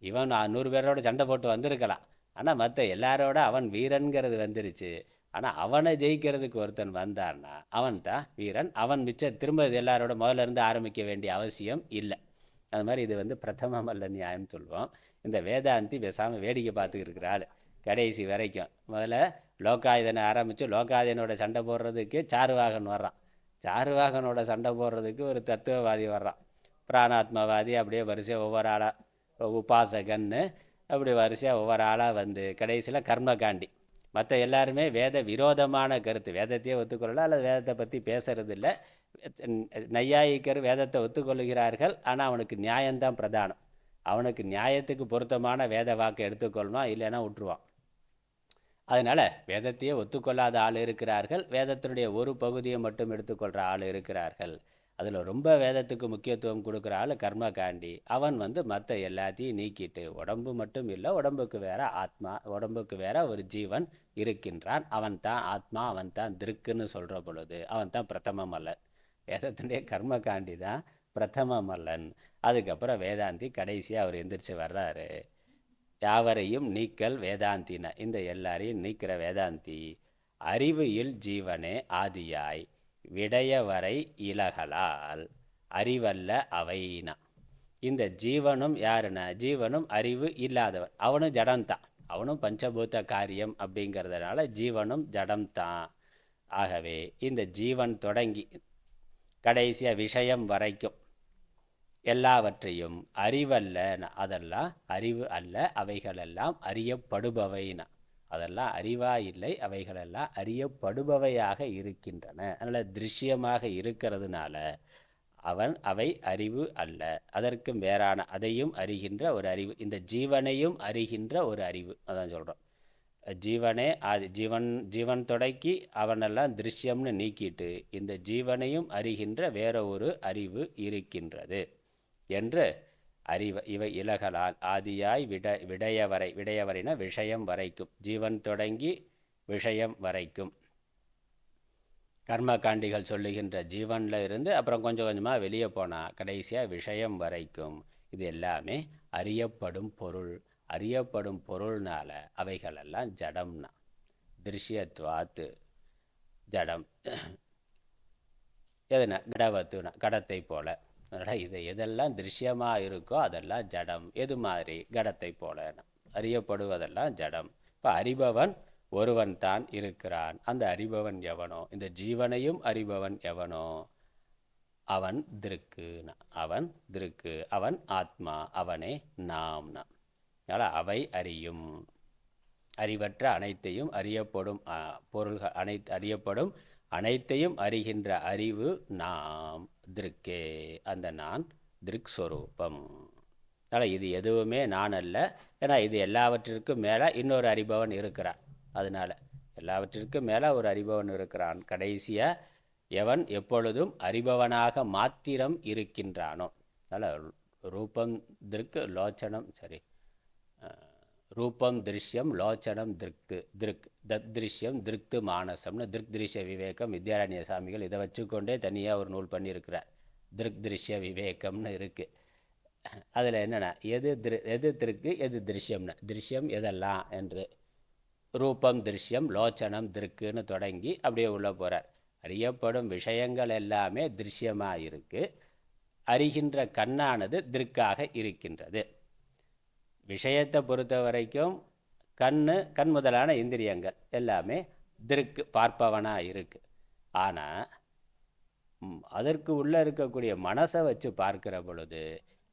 இவன் 100 பேரோட சண்டை போட்டு வந்திருக்கலாம், ஆனால் மற்ற எல்லாரோட அவன் வீரன்கிறது வந்துருச்சு. ஆனால் அவனை ஜெயிக்கிறதுக்கு ஒருத்தன் வந்தான்னா அவன் தான் வீரன். அவன் மிச்சம் திரும்ப எல்லாரோட முதல்ல இருந்து ஆரம்பிக்க வேண்டிய அவசியம் இல்லை. அது மாதிரி இது பிரதம மல்ல நியாயம்னு சொல்லுவோம். இந்த வேதாந்தி பேசாமல் வேடிக்கை பார்த்துக்கிட்டு இருக்கிறாள் கடைசி வரைக்கும். முதல்ல லோகாயுதனை ஆரம்பித்து லோகாயுதனோட சண்டை போடுறதுக்கு சாருவாகன் வர்றான், சாருவாகனோட சண்டை போடுறதுக்கு ஒரு தத்துவவாதி வர்றான், பிராணாத்மவாதி. அப்படியே வரிசையாக ஒவ்வொரு ஆளாக உபாசகன்னு அப்படி வரிசையாக ஒவ்வொரு ஆளாக கடைசியில் கர்மகாண்டி. மற்ற எல்லாருமே வேத விரோதமான கருத்து, வேதத்தையே ஒத்துக்கொள்ளல அல்லது வேதத்தை பற்றி பேசுறது இல்லை. நையாயிக்கர் வேதத்தை ஒத்துக்கொள்கிறார்கள், ஆனால் அவனுக்கு நியாயம்தான் பிரதானம். அவனுக்கு நியாயத்துக்கு பொருத்தமான வேத வாக்கை எடுத்துக்கொள்ளணும், இல்லைன்னா விட்டுருவான். அதனால் வேதத்தையே ஒத்துக்கொள்ளாத ஆள் இருக்கிறார்கள், வேதத்தினுடைய ஒரு பகுதியை மட்டும் எடுத்துக்கொள்கிற ஆள் இருக்கிறார்கள். அதில் ரொம்ப வேதத்துக்கு முக்கியத்துவம் கொடுக்குற ஆள் கர்மகாண்டி. அவன் மற்ற எல்லாத்தையும் நீக்கிட்டு உடம்பு மட்டும் இல்லை, உடம்புக்கு வேற ஆத்மா, உடம்புக்கு வேற ஒரு ஜீவன், இருக்கின்றான். அவன்தான் ஆத்மா, அவன்தான் திருக்குன்னு சொல்கிற பொழுது அவன்தான் பிரதம மல்லன். வேதத்தினுடைய கர்மகாண்டி தான் பிரதம மல்லன். அதுக்கப்புறம் வேதாந்தி கடைசியாக அவர் எந்திரிச்சு வர்றாரு. யாவரையும் நீக்கல் வேதாந்தின, இந்த எல்லாரையும் நீக்கிற வேதாந்தி அறிவு இல் ஜீவனே ஆதியாய் விடையவரை இலகலால் அறிவல்ல அவைனா. இந்த ஜீவனும் யாருன்னா, ஜீவனும் அறிவு இல்லாதவன், அவனும் ஜடம்தான், அவனும் பஞ்சபூத காரியம் அப்படிங்கிறதுனால ஜீவனும் ஜடம்தான். ஆகவே இந்த ஜீவன் தொடங்கி கடைசியாக விஷயம் வரைக்கும் எல்லாவற்றையும் அறிவல்ல, அதெல்லாம் அறிவு அல்ல, அவைகளெல்லாம் அறியப்படுபவைனா. அதெல்லாம் அறிவா இல்லை, அவைகளெல்லாம் அறியப்படுபவையாக இருக்கின்றன. அதனால் திருஷ்யமாக இருக்கிறதுனால அவை அறிவு அல்ல, அதற்கும் வேறான அதையும் அறிகின்ற ஒரு அறிவு, இந்த ஜீவனையும் அறிகின்ற ஒரு அறிவு. அதான் சொல்கிறோம், ஜீவனே ஜீவன் தொடக்கி அவனெல்லாம் திருஷ்யம்னு நீக்கிட்டு இந்த ஜீவனையும் அறிகின்ற வேற ஒரு அறிவு இருக்கின்றது என்று இவை இலகலால் ஆதியாய் விடையவரைனா விஷயம் வரைக்கும், ஜீவன் தொடங்கி விஷயம் வரைக்கும் கர்மகாண்டிகள் சொல்லுகின்ற ஜீவனில் இருந்து அப்புறம் கொஞ்சம் கொஞ்சமாக வெளியே போனால் கடைசியாக விஷயம் வரைக்கும் இது எல்லாமே அறியப்படும் பொருள். அறியப்படும் பொருள்னால அவைகளெல்லாம் ஜடம்னா, திருஷ்யத்வாத்து ஜடம். எதுனா கடவத்துனா கடத்தை போல. அதனால் இது எதெல்லாம் திருஷ்யமாக இருக்கோ அதெல்லாம் ஜடம். எது மாதிரி? கடத்தை போல அறியப்படுவதெல்லாம் ஜடம். இப்போ அறிபவன் ஒருவன் தான் இருக்கிறான். அந்த அறிபவன் எவனோ, இந்த ஜீவனையும் அறிபவன் எவனோ அவன் திருக்கு, அவன் ஆத்மா, அவனே நாம்னா. அதனால் அவை அறியும், அறிவற்ற அனைத்தையும் அறியப்படும் பொருள்கள் அறியப்படும் அனைத்தையும் அறிகின்ற அறிவு நாம் திருக்கே. அந்த நான் திருக் ஸ்வரூபம். அதனால் இது எதுவுமே நான் அல்ல. ஏன்னா இது எல்லாவற்றிற்கும் மேலே இன்னொரு அறிபவன் இருக்கிறான். அதனால் எல்லாவற்றிற்கும் மேலே ஒரு அறிபவன் இருக்கிறான். கடைசியாக எவன் எப்பொழுதும் அறிபவனாக மாத்திரம் இருக்கின்றானோ. அதனால் ரூபம் திருக்கு லோச்சனம், சரி, ரூபம் திருஷ்யம் லோச்சனம் திருக் தத்ருஷ்யம் திருக்து மானசம்னு திருக் திருஷ்ய விவேகம் வித்யாரண்ய சாமிகள் இதை வச்சுக்கொண்டே தனியாக ஒரு நூல் பண்ணியிருக்கிறார். திருக் திருஷ்ய விவேகம்னு இருக்குது. அதில் என்னென்னா எது திருக்கு எது திருஷ்யம்னு, திருஷ்யம் எதெல்லாம் என்று ரூபம் திருஷ்யம் லோச்சனம் திருக்குன்னு தொடங்கி அப்படியே உள்ளே போகிறார். அறியப்படும் விஷயங்கள் எல்லாமே திருஷ்யமாக இருக்குது. அறிகின்ற கண்ணானது திருக்காக இருக்கின்றது. விஷயத்தை பொறுத்த வரைக்கும் கண் முதலான இந்திரியங்கள் எல்லாமே திருக்கு பார்ப்பவனாக இருக்குது. ஆனால் அதற்கு உள்ளே இருக்கக்கூடிய மனசை வச்சு பார்க்கிற பொழுது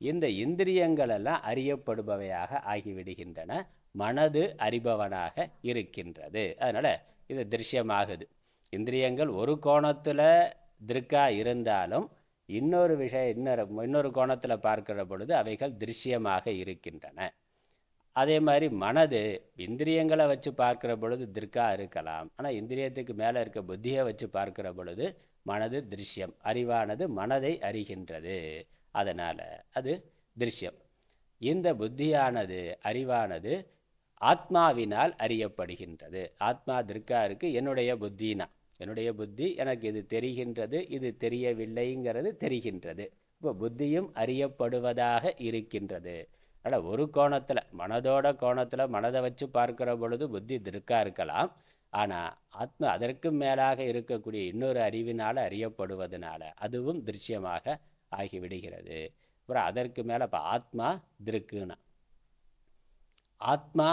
இந்த இந்திரியங்கள் எல்லாம் அறியப்படுபவையாக ஆகிவிடுகின்றன. மனது அறிபவனாக இருக்கின்றது. அதனால் இது திருஷ்யமாகுது. இந்திரியங்கள் ஒரு கோணத்தில் திருக்காக இருந்தாலும் இன்னொரு கோணத்தில் பார்க்கிற பொழுது அவைகள் திருஷ்யமாக இருக்கின்றன. அதே மாதிரி மனது இந்திரியங்களை வச்சு பார்க்கிற பொழுது திருக்காக இருக்கலாம். ஆனால் இந்திரியத்துக்கு மேலே இருக்க புத்தியை வச்சு பார்க்கிற பொழுது மனது திருஷ்யம். அறிவானது மனதை அறிகின்றது. அதனால் அது திருஷ்யம். இந்த புத்தியானது அறிவானது ஆத்மாவினால் அறியப்படுகின்றது. ஆத்மா திருக்கா இருக்குது. என்னுடைய புத்தி எனக்கு இது தெரிகின்றது, இது தெரியவில்லைங்கிறது தெரிகின்றது. இப்போ புத்தியும் அறியப்படுவதாக இருக்கின்றது. ஆனால் ஒரு கோணத்தில் மனதோட கோணத்தில் மனதை வச்சு பார்க்கிற பொழுது புத்தி திருக்கா இருக்கலாம். ஆனால் ஆத்மா அதற்கு மேலாக இருக்கக்கூடிய இன்னொரு அறிவினால் அறியப்படுவதனால அதுவும் திருஷ்யமாக ஆகிவிடுகிறது. அப்புறம் அதற்கு மேலே இப்போ ஆத்மா திருக்குன்னா ஆத்மா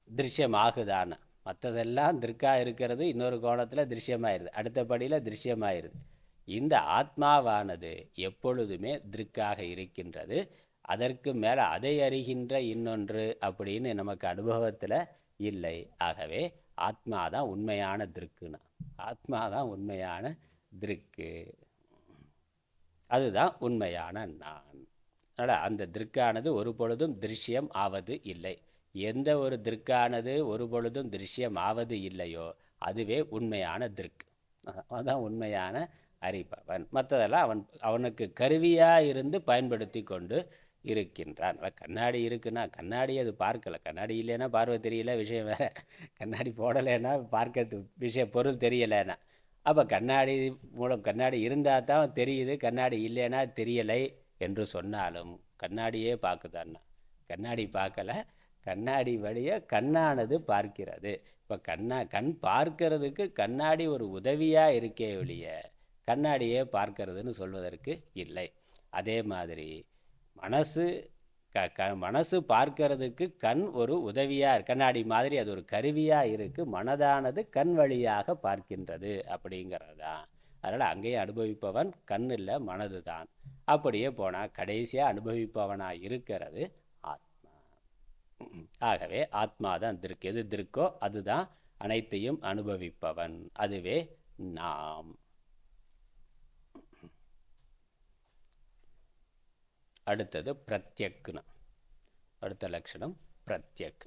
திருஷ்யமாகுதான்னு, மற்றதெல்லாம் திருக்காக இருக்கிறது இன்னொரு கோணத்தில் திருஷ்யமாயிருது, அடுத்தபடியில் திருஷ்யமாயிருது. இந்த ஆத்மாவானது எப்பொழுதுமே திருக்காக இருக்கின்றது. அதற்கு மேலே அதை அறிகின்ற இன்னொன்று அப்படின்னு நமக்கு அனுபவத்தில் இல்லை. ஆகவே ஆத்மாதான் உண்மையான திருக்குன்னா, ஆத்மாதான் உண்மையான திருக்கு, அதுதான் உண்மையான நான். அதனால் அந்த திருக்கானது ஒரு பொழுதும் திருஷ்யம் ஆவது இல்லை. எந்த ஒரு திருக்கானது ஒரு பொழுதும் திருஷ்யம் ஆவது இல்லையோ அதுவே உண்மையான திருக்கு, அதுதான் உண்மையான அறிபவன். மற்றதெல்லாம் அவனுக்கு கருவியாக இருந்து பயன்படுத்தி கொண்டு இருக்கின்றான். கண்ணாடி இருக்குன்னா கண்ணாடி அது பார்க்கலை, கண்ணாடி இல்லைன்னா பார்வை தெரியல, விஷயம் வேறு. கண்ணாடி போடலைன்னா பார்க்கறது விஷயம் பொருள் தெரியலைன்னா, அப்போ கண்ணாடி மூலம் கண்ணாடி இருந்தால் தான் தெரியுது, கண்ணாடி இல்லைன்னா தெரியலை என்று சொன்னாலும் கண்ணாடியே பார்க்குதான்னா கண்ணாடி பார்க்கலை, கண்ணாடி வழியே கண்ணானது பார்க்கிறது. இப்போ கண் பார்க்கறதுக்கு கண்ணாடி ஒரு உதவியாக இருக்கே ஒழிய கண்ணாடியே பார்க்கறதுன்னு சொல்வதற்கு இல்லை. அதே மாதிரி மனசு மனசு பார்க்கறதுக்கு கண் ஒரு உதவியாக, கண்ணாடி மாதிரி அது ஒரு கருவியாக இருக்குது. மனதானது கண் வழியாக பார்க்கின்றது அப்படிங்கிறது தான். அதனால் அங்கேயே அனுபவிப்பவன் கண் இல்லை, மனது தான். அப்படியே போனால் கடைசியாக அனுபவிப்பவனாக இருக்கிறது ஆத்மா. ஆகவே ஆத்மா தான் திருக்கு. எது இருக்கோ அதுதான் அனைத்தையும் அனுபவிப்பவன், அதுவே நாம். அடுத்தது பிரத்யக்னா. அடுத்த லட்சணம் பிரத்யக்.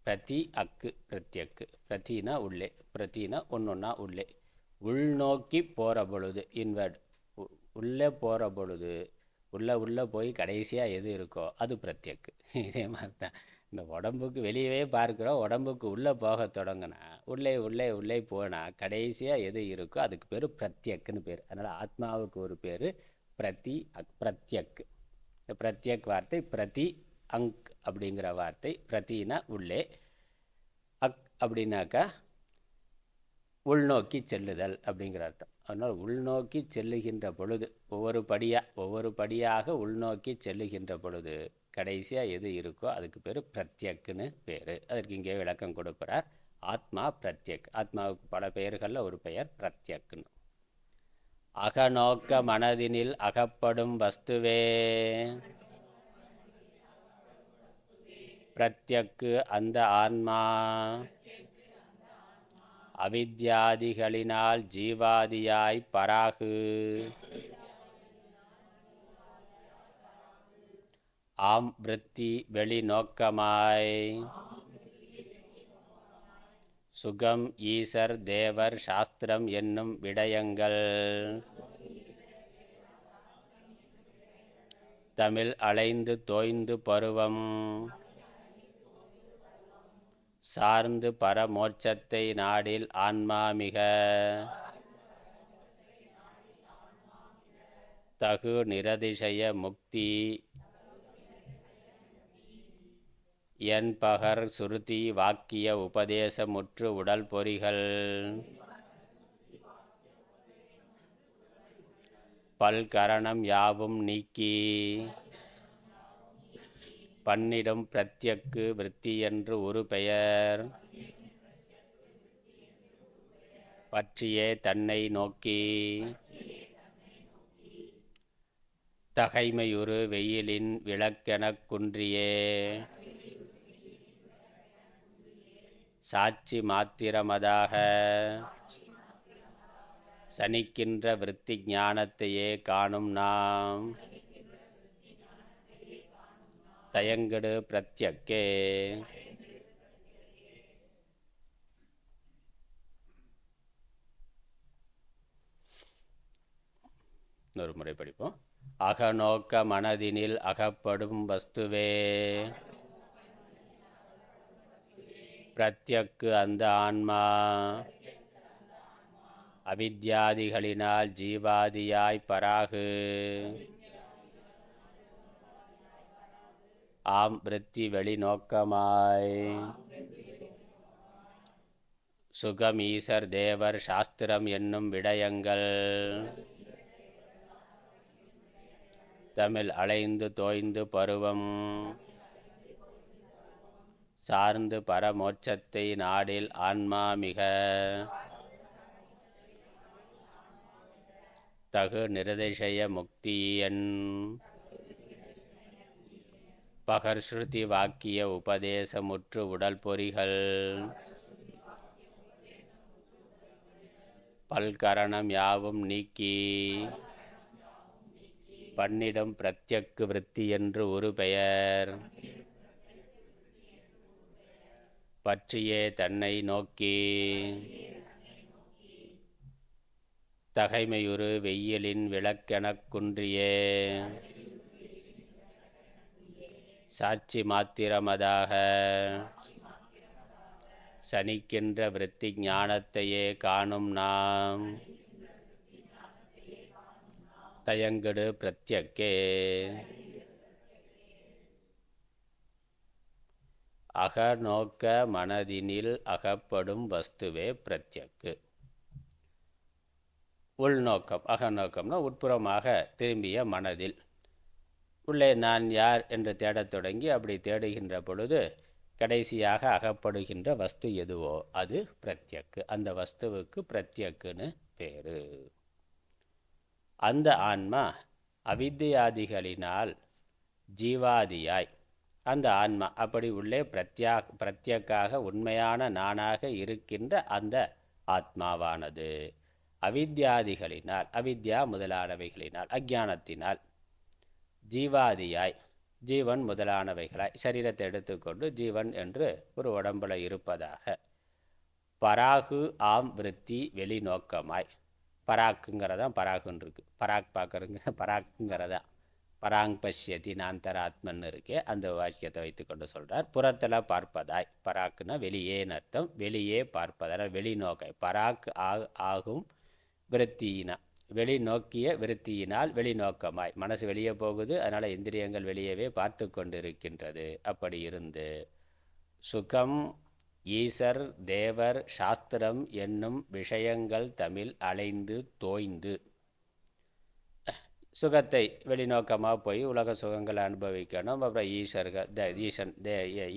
பிரதி அக்கு பிரத்யக்கு. பிரதினா உள்ளே, பிரதினா ஒன்றொன்னா உள்ளே, உள்நோக்கி போகிற பொழுது, இன்வர்ட், உள்ளே போகிற பொழுது உள்ளே போய் கடைசியாக எது இருக்கோ அது பிரத்யக்கு. இதே மாதிரி தான் இந்த உடம்புக்கு வெளியவே பார்க்குறோம், உடம்புக்கு உள்ளே போக தொடங்கினா உள்ளே உள்ளே உள்ளே போனால் கடைசியாக எது இருக்கோ அதுக்கு பேர் பிரத்யக்குன்னு பேர். அதனால் ஆத்மாவுக்கு ஒரு பேர் பிரதி பிரத்யக். இந்த பிரத்யக் வார்த்தை பிரதி அங்க் அப்படிங்கிற வார்த்தை. பிரதினா உள்ளே, அக் அப்படின்னாக்கா உள்நோக்கி செல்லுதல் அப்படிங்கிற அர்த்தம். அதனால் உள்நோக்கி செல்லுகின்ற பொழுது ஒவ்வொரு படியாக உள்நோக்கி செல்லுகின்ற பொழுது கடைசியாக எது இருக்கோ அதுக்கு பேர் பிரத்யக்குன்னு பேர். அதற்கு இங்கே விளக்கம் கொடுக்கிறார். ஆத்மா பிரத்யக். ஆத்மாவுக்கு பல பெயர்களில் ஒரு பெயர் பிரத்யக்குன்னு. அகநோக்க மனதினில் அகப்படும் வஸ்துவே பிரத்யக்கு அந்த ஆன்மா. அவித்யாதிகளினால் ஜீவாதியாய் பராகு. ஆம் விருத்தி வெளிநோக்கமாய். சுகம் ஈசர் தேவர் சாஸ்திரம் என்னும் விடயங்கள். தமிழ் அலைந்து தோய்ந்து பருவம். சார்ந்து பரமோட்சத்தை நாடில் ஆன்மாமிக. தகு நிரதிசய முக்தி. என் பகர் சுருதி வாக்கிய உபதேசமுற்று உடல் பொறிகள். பல்கரணம் யாவும் நீக்கி. பண்ணிடும் பிரத்யக்கு விருத்தி என்று ஒரு பெயர். பற்றியே தன்னை நோக்கி. தகைமையுறு வெயிலின் விளக்கெனக் குன்றியே. சாட்சி மாத்திரமதாக சனிக்கின்ற விருத்தி ஞானத்தையே காணும் நாம். தயங்கடு பிரத்யக்கே. ஒரு முறை படிப்போம். அகநோக்க மனதினில் அகப்படும் வஸ்துவே பிரத்யக்கு அந்த ஆன்மா. அவித்யாதிகளினால் ஜீவாதியாய் பராகு. ஆம் விருத்தி வெளிநோக்கமாய். சுகம் ஈசர் தேவர் சாஸ்திரம் என்னும் விடயங்கள். தமிழ் அலைந்து தோய்ந்து பருவம். சார்ந்து பரமோட்சத்தை நாடில் ஆன்மாமிக. தகு நிரதிசய முக்தியன். பகர்ஸ்ருதி வாக்கிய உபதேசமுற்று உடல் பொறிகள். பல்கரணம் யாவும் நீக்கி. பண்ணிடும் பிரத்யக்கு விருத்தி என்று ஒரு பெயர். பற்றியே தன்னை நோக்கி. தகைமையுறு வெயிலின் விளக்கெனக் குன்றியே. சாட்சி மாத்திரமதாக சனிக்கின்ற விருத்தி ஞானத்தையே காணும் நாம் தயங்கடு பிரத்யக்கே அகநோக்க மனதினில் அகப்படும் வஸ்துவே பிரத்யக்கு. உள்நோக்கம், அகநோக்கம்னா உட்புறமாக திரும்பிய மனதில் உள்ளே நான் யார் என்று தேடத் தொடங்கி அப்படி தேடுகின்ற பொழுது கடைசியாக அகப்படுகின்ற வஸ்து எதுவோ அது பிரத்யக்கு. அந்த வஸ்துவுக்கு பிரத்யக்குன்னு பேரு. அந்த ஆன்மா அவித்யாதிகளினால் ஜீவாதியாய் அந்த ஆன்மா அப்படி உள்ளே பிரத்யக்காக உண்மையான நானாக இருக்கின்ற அந்த ஆத்மாவானது அவித்யாதிகளினால், அவித்யா முதலானவைகளினால், அஞ்ஞானத்தினால் ஜீவாதியாய் ஜீவன் முதலானவைகளாய் சரீரத்தை எடுத்துக்கொண்டு ஜீவன் என்று ஒரு உடம்புல இருப்பதாக பராகு ஆம் விருத்தி வெளிநோக்கமாய், பராக்குங்கிறதான் பராகுன்னு இருக்கு, பராக் பார்க்குறங்க பராக்குங்கிறதா பராங் பஷ்யதி நாந்தராத்மன் இருக்கே அந்த வாக்கியத்தை வைத்துக்கொண்டு சொல்கிறார். புறத்தில் பார்ப்பதாய், பராக்குன்னா வெளியேன்னு அர்த்தம், வெளியே பார்ப்பதால் வெளிநோக்க பராக் ஆகும் விருத்தியினா வெளிநோக்கிய விருத்தியினால் வெளிநோக்கமாய் மனசு வெளியே போகுது, அதனால் இந்திரியங்கள் வெளியவே பார்த்து கொண்டிருக்கின்றது. அப்படி இருந்து சுகம் ஈசர் தேவர் சாஸ்திரம் என்னும் விஷயங்கள் தமிழ் அலைந்து தோய்ந்து சுகத்தை வெளிநோக்கமாக போய் உலக சுகங்களை அனுபவிக்கணும், அப்புறம்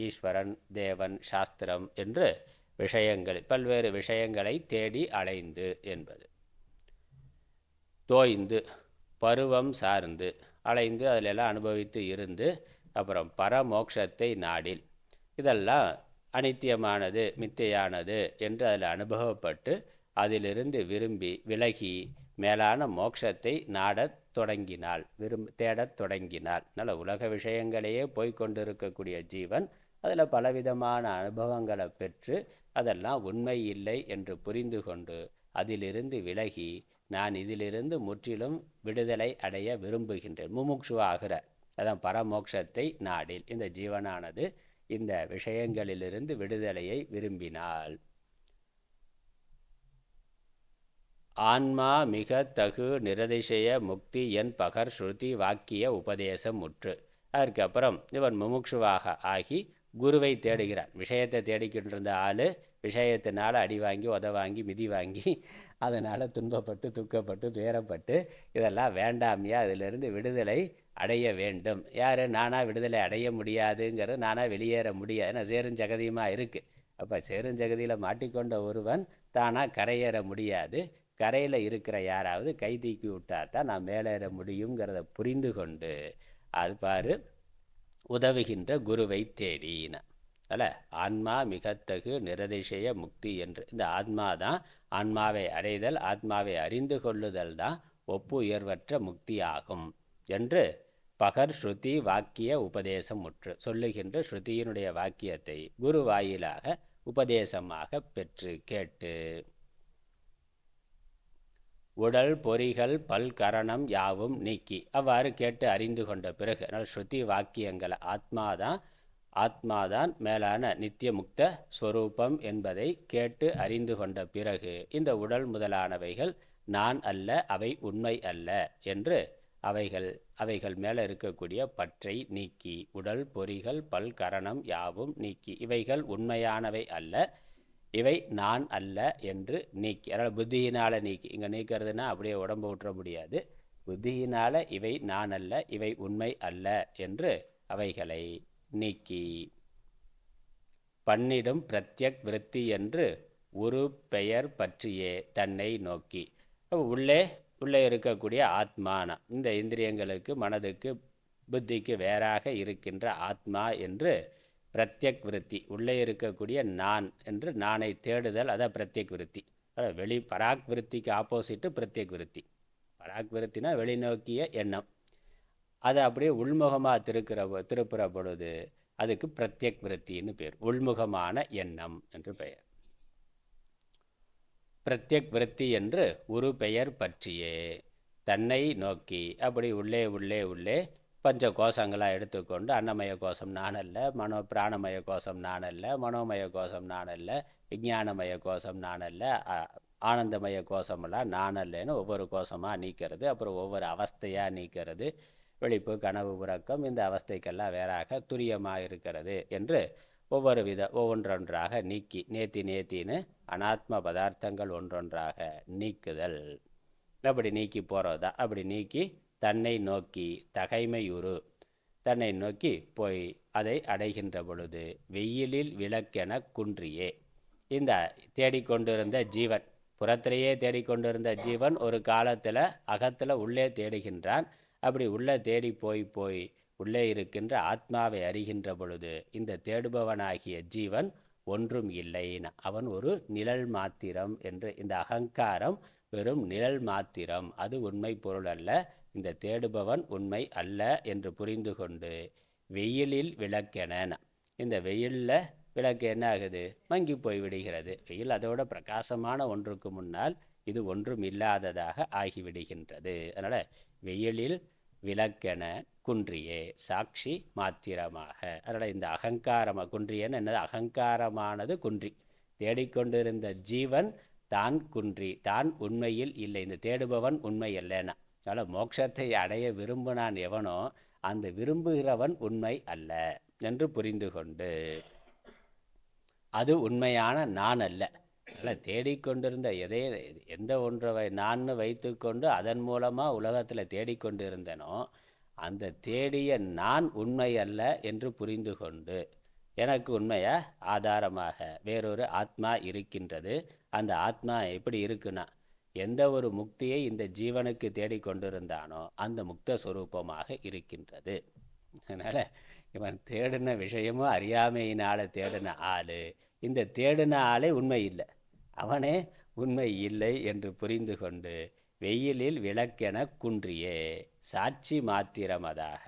ஈஸ்வரன் தேவன் சாஸ்திரம் என்று விஷயங்கள் பல்வேறு விஷயங்களை தேடி அலைந்து என்பது. தோய்ந்து பருவம் சார்ந்து அலைந்து அதிலெல்லாம் அனுபவித்து இருந்து அப்புறம் பரமோட்சத்தை நாடில் இதெல்லாம் அனித்தியமானது மித்தையானது என்று அதில் அனுபவப்பட்டு அதிலிருந்து விரும்பி விலகி மேலான மோட்சத்தை நாடத் தொடங்கினாள், தேடத் தொடங்கினாள். அதனால் உலக விஷயங்களையே போய்கொண்டிருக்கக்கூடிய ஜீவன் அதில் பலவிதமான அனுபவங்களை பெற்று அதெல்லாம் உண்மை இல்லை என்று புரிந்து கொண்டு அதிலிருந்து விலகி நான் இதிலிருந்து முற்றிலும் விடுதலை அடைய விரும்புகின்றேன், முமுட்சுவாகிற அதான் பரமோட்சத்தை நாடில் இந்த ஜீவனானது இந்த விஷயங்களிலிருந்து விடுதலையை விரும்பினாள். ஆன்மா மிக தகு நிரதிசய முக்தி என் பகர் ஸ்ருதி வாக்கிய உபதேசம் முற்று. அதற்கப்புறம் இவன் முமுட்சுவாக ஆகி குருவை தேடுகிறான். விஷயத்தை தேடிக்கிட்டு ஆள் விஷயத்தினால் அடி வாங்கி உத வாங்கி மிதி வாங்கி அதனால் துன்பப்பட்டு துக்கப்பட்டு துயரப்பட்டு இதெல்லாம் வேண்டாமையா அதிலிருந்து விடுதலை அடைய வேண்டும். யார்? நானாக விடுதலை அடைய முடியாதுங்கிறது, நானாக வெளியேற முடியாது, ஏன்னா சேருஞ்சகதியுமாக இருக்குது. அப்போ சேருஞ்சகதியில் மாட்டிக்கொண்ட ஒருவன் தானாக கரையேற முடியாது. கரையில் இருக்கிற யாராவது கை தூக்கி விட்டால் தான் நான் மேலேற முடியுங்கிறத புரிந்து கொண்டு அது பாரு உதவுகின்ற குருவை தேடின. அல்ல ஆன்மா மிகத்தகு நிரதிசய முக்தி என்று இந்த ஆத்மா தான், ஆன்மாவை அடைதல் ஆத்மாவை அறிந்து கொள்ளுதல் தான் ஒப்பு உயர்வற்ற முக்தி ஆகும் என்று பகர் ஸ்ருதி வாக்கிய உபதேசம் முற்று சொல்லுகின்ற ஸ்ருதியினுடைய வாக்கியத்தை குரு வாயிலாக உபதேசமாக பெற்று கேட்டு உடல் பொறிகள் பல்கரணம் யாவும் நீக்கி அவ்வாறு கேட்டு அறிந்து கொண்ட பிறகு அதனால் ஸ்ருதி வாக்கியங்களை ஆத்மாதான் மேலான நித்திய முக்த ஸ்வரூபம் என்பதை கேட்டு அறிந்து கொண்ட பிறகு இந்த உடல் முதலானவைகள் நான் அல்ல, அவை உண்மை அல்ல என்று அவைகள் மேலே இருக்கக்கூடிய பற்றை நீக்கி உடல் பொறிகள் பல்கரணம் யாவும் நீக்கி இவைகள் உண்மையானவை அல்ல, இவை நான் அல்ல என்று நீக்கி. அதனால் புத்தியினால் நீக்கி, இங்கே நீக்கிறதுனா அப்படியே உடம்பு விட்டுற முடியாது. புத்தியினால் இவை நான் அல்ல, இவை உண்மை அல்ல என்று அவைகளை நீக்கி பண்ணிடும் பிரத்யக் விருத்தி என்று ஒரு பெயர் பற்றியே தன்னை நோக்கி உள்ளே இருக்கக்கூடிய ஆத்மான இந்த இந்திரியங்களுக்கு மனதுக்கு புத்திக்கு வேறாக இருக்கின்ற ஆத்மா என்று பிரத்யக் விருத்தி உள்ளே இருக்கக்கூடிய நான் என்று நானை தேடுதல், அதான் பிரத்யக் விருத்தி. பராக் விருத்திக்கு ஆப்போசிட்டு பிரத்யக் விருத்தி. பராக் விருத்தினா வெளிநோக்கிய எண்ணம், அது அப்படியே உள்முகமாக திருப்புற பொழுது அதுக்கு பிரத்யக் விருத்தின்னு பேர், உள்முகமான எண்ணம் என்று பெயர். பிரத்யக் விருத்தி என்று ஒரு பெயர் பற்றியே தன்னை நோக்கி அப்படி உள்ளே பஞ்ச கோஷங்களாக எடுத்துக்கொண்டு அன்னமய கோஷம் நான் அல்ல, பிராணமய கோஷம் நான் அல்ல, மனோமய கோஷம் நான் அல்ல, விஞ்ஞானமய கோஷம் நான் அல்ல, ஆனந்தமய கோஷமெல்லாம் நான் அல்லன்னு ஒவ்வொரு கோஷமாக நீக்கிறது. அப்புறம் ஒவ்வொரு அவஸ்தையாக நீக்கிறது. விழிப்பு, கனவு, உறக்கம் இந்த அவஸ்தைக்கெல்லாம் வேறாக துரியமாக இருக்கிறது என்று ஒவ்வொன்றொன்றாக நீக்கி நேத்தின்னு அனாத்ம பதார்த்தங்கள் ஒன்றொன்றாக நீக்குதல். அப்படி நீக்கி போகிறது தான். அப்படி நீக்கி தன்னை நோக்கி தகைமையுறு தன்னை நோக்கி போய் அதை அடைகின்ற பொழுது வெயிலில் விளக்கென குன்றியே. இந்த தேடிக்கொண்டிருந்த ஜீவன், புறத்திலேயே தேடிக்கொண்டிருந்த ஜீவன் ஒரு காலத்தில் அகத்தில் உள்ளே தேடுகின்றான். அப்படி உள்ளே தேடி போய் உள்ளே இருக்கின்ற ஆத்மாவை அறிகின்ற பொழுது இந்த தேடுபவனாகிய ஜீவன் ஒன்றும் இல்லைன்னு, அவன் ஒரு நிழல் மாத்திரம் என்று. இந்த அகங்காரம் வெறும் நிழல் மாத்திரம், அது உண்மை பொருள் அல்ல, இந்த தேடுபவன் உண்மை அல்ல என்று புரிந்து கொண்டு வெயிலில் விளக்கென, இந்த வெயிலில் விளக்கு என்ன ஆகுது? மங்கி போய் விடுகிறது. வெயில் அதோட பிரகாசமான ஒன்றுக்கு முன்னால் இது ஒன்றும் இல்லாததாக ஆகிவிடுகின்றது. அதனால் வெயிலில் விளக்கென குன்றியே சாட்சி மாத்திரமாக. அதனால் இந்த அகங்காரமாக குன்றியன்னு என்னது? அகங்காரமானது குன்றி தேடிக்கொண்டிருந்த ஜீவன் தான் குன்றி, தான் உண்மையில் இல்லை, இந்த தேடுபவன் உண்மை இல்லைன்னா. அதனால் மோட்சத்தை அடைய விரும்பினான் எவனோ அந்த விரும்புகிறவன் உண்மை அல்ல என்று புரிந்து கொண்டு அது உண்மையான நான் அல்ல. அதனால் தேடிக்கொண்டிருந்த எந்த ஒன்றை நான் வைத்து கொண்டு அதன் மூலமாக உலகத்தில் தேடிக்கொண்டு இருந்தனோ அந்த தேடிய நான் உண்மை அல்ல என்று புரிந்து கொண்டு எனக்கு உண்மையா ஆதாரமாக வேறொரு ஆத்மா இருக்கின்றது. அந்த ஆத்மா எப்படி இருக்குன்னா, எந்த ஒரு முக்தியை இந்த ஜீவனுக்கு தேடிக்கொண்டிருந்தானோ அந்த முக்த சொரூபமாக இருக்கின்றது. அதனால் இவன் தேடின விஷயமும் அறியாமையினால் தேடின ஆள், இந்த தேடின ஆளே உண்மை இல்லை, அவனே உண்மை இல்லை என்று புரிந்து கொண்டு வெயிலில் விளக்கென குன்றியே சாட்சி மாத்திரமதாக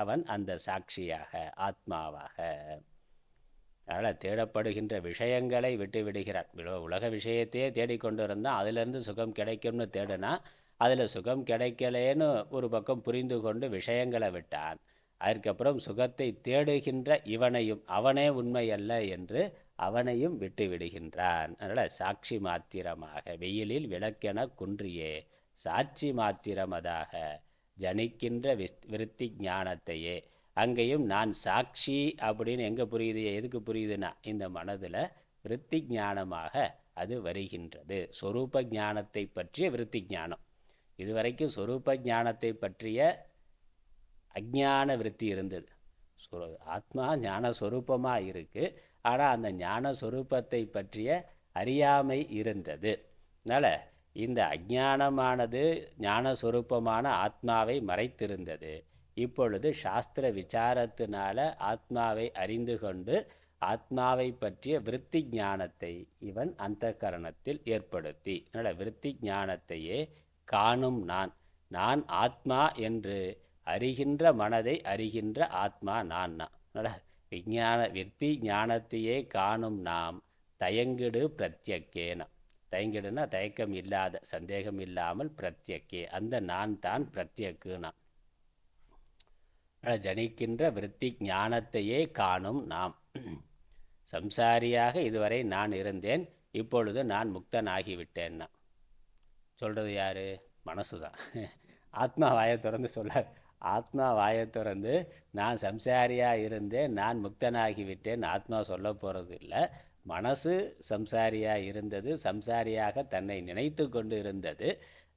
அவன் அந்த சாட்சியாக ஆத்மாவாக. அதனால் தேடப்படுகின்ற விஷயங்களை விட்டு விடுகிறான். உலக விஷயத்தையே தேடிக்கொண்டு இருந்தான், அதிலிருந்து சுகம் கிடைக்கும்னு தேடினா அதில் சுகம் கிடைக்கலேன்னு ஒரு பக்கம் புரிந்து கொண்டு விஷயங்களை விட்டான். அதற்கப்புறம் சுகத்தை தேடுகின்ற இவனையும் அவனே உண்மை அல்ல என்று அவனையும் விட்டு விடுகின்றான். அதனால் சாட்சி மாத்திரமாக வெயிலில் விளக்கென குன்றியே சாட்சி மாத்திரமதாக ஜனிக்கின்ற விருத்தி ஞானத்தையே. அங்கேயும் நான் சாட்சி அப்படின்னு எங்கே புரியுது? எதுக்கு புரியுதுன்னா இந்த மனதில் விருத்தி ஞானமாக அது வருகின்றது. சொரூப ஞானத்தை பற்றிய விருத்தி ஞானம். இதுவரைக்கும் சொரூப ஞானத்தை பற்றிய அஞ்ஞான விருத்தி இருந்தது. ஆத்மா ஞான சொரூபமாக இருக்குது, ஆனால் அந்த ஞான சொரூபத்தை பற்றிய அறியாமை இருந்தது. அதனால் இந்த அஞ்ஞானமானது ஞானஸ்வரூபமான ஆத்மாவை மறைத்திருந்தது. இப்பொழுது சாஸ்திர விசாரத்தினால ஆத்மாவை அறிந்து கொண்டு ஆத்மாவை பற்றிய விருத்தி ஞானத்தை இவன் அந்த கரணத்தில் ஏற்படுத்தி, அதனால் விருத்தி ஞானத்தையே காணும் நான் ஆத்மா என்று அறிகின்ற மனதை அறிகின்ற ஆத்மா நான். அதனால் விருத்தி ஞானத்தையே காணும் நாம் தயங்கிடு பிரத்யக்கேன. தயங்கிடுனா தயக்கம் இல்லாத, சந்தேகம் இல்லாமல் பிரத்யக்கே, அந்த நான் தான் பிரத்யக்குனா. ஜனிக்கின்ற விருத்தி ஞானத்தையே காணும் நாம். சம்சாரியாக இதுவரை நான் இருந்தேன், இப்பொழுது நான் முக்தனாகிவிட்டேன்னா. சொல்கிறது யார்? மனசு தான். ஆத்மா வாயை திறந்து சொல்ல, ஆத்மா வாயை திறந்து நான் சம்சாரியாக இருந்தேன், நான் முக்தனாகிவிட்டேன் ஆத்மா சொல்ல போகிறது இல்லை. மனசு சம்சாரியாக இருந்தது, சம்சாரியாக தன்னை நினைத்து கொண்டு இருந்தது.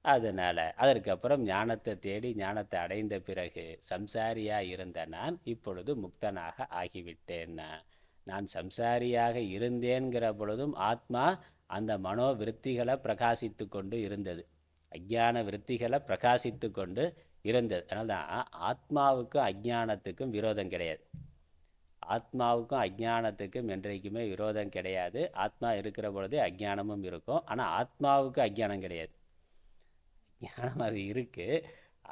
அதனால் அதற்கப்புறம் ஞானத்தை தேடி ஞானத்தை அடைந்த பிறகு சம்சாரியாக இருந்த நான் இப்பொழுது முக்தனாக ஆகிவிட்டேன்னா. நான் சம்சாரியாக இருந்தேன்கிற பொழுதும் ஆத்மா அந்த மனோவிருத்திகளை பிரகாசித்து கொண்டு இருந்தது, அஞ்ஞான விருத்திகளை பிரகாசித்து கொண்டு இருந்தது. அதனால தான் ஆத்மாவுக்கும் அஞ்ஞானத்துக்கும் விரோதம் கிடையாது. ஆத்மாவுக்கும் அஞ்ஞானத்துக்கும் என்றைக்குமே விரோதம் கிடையாது. ஆத்மா இருக்கிற பொழுதே அஞ்ஞானமும் இருக்கும், ஆனால் ஆத்மாவுக்கு அஞ்ஞானம் கிடையாது. ஞானம் அது இருக்குது,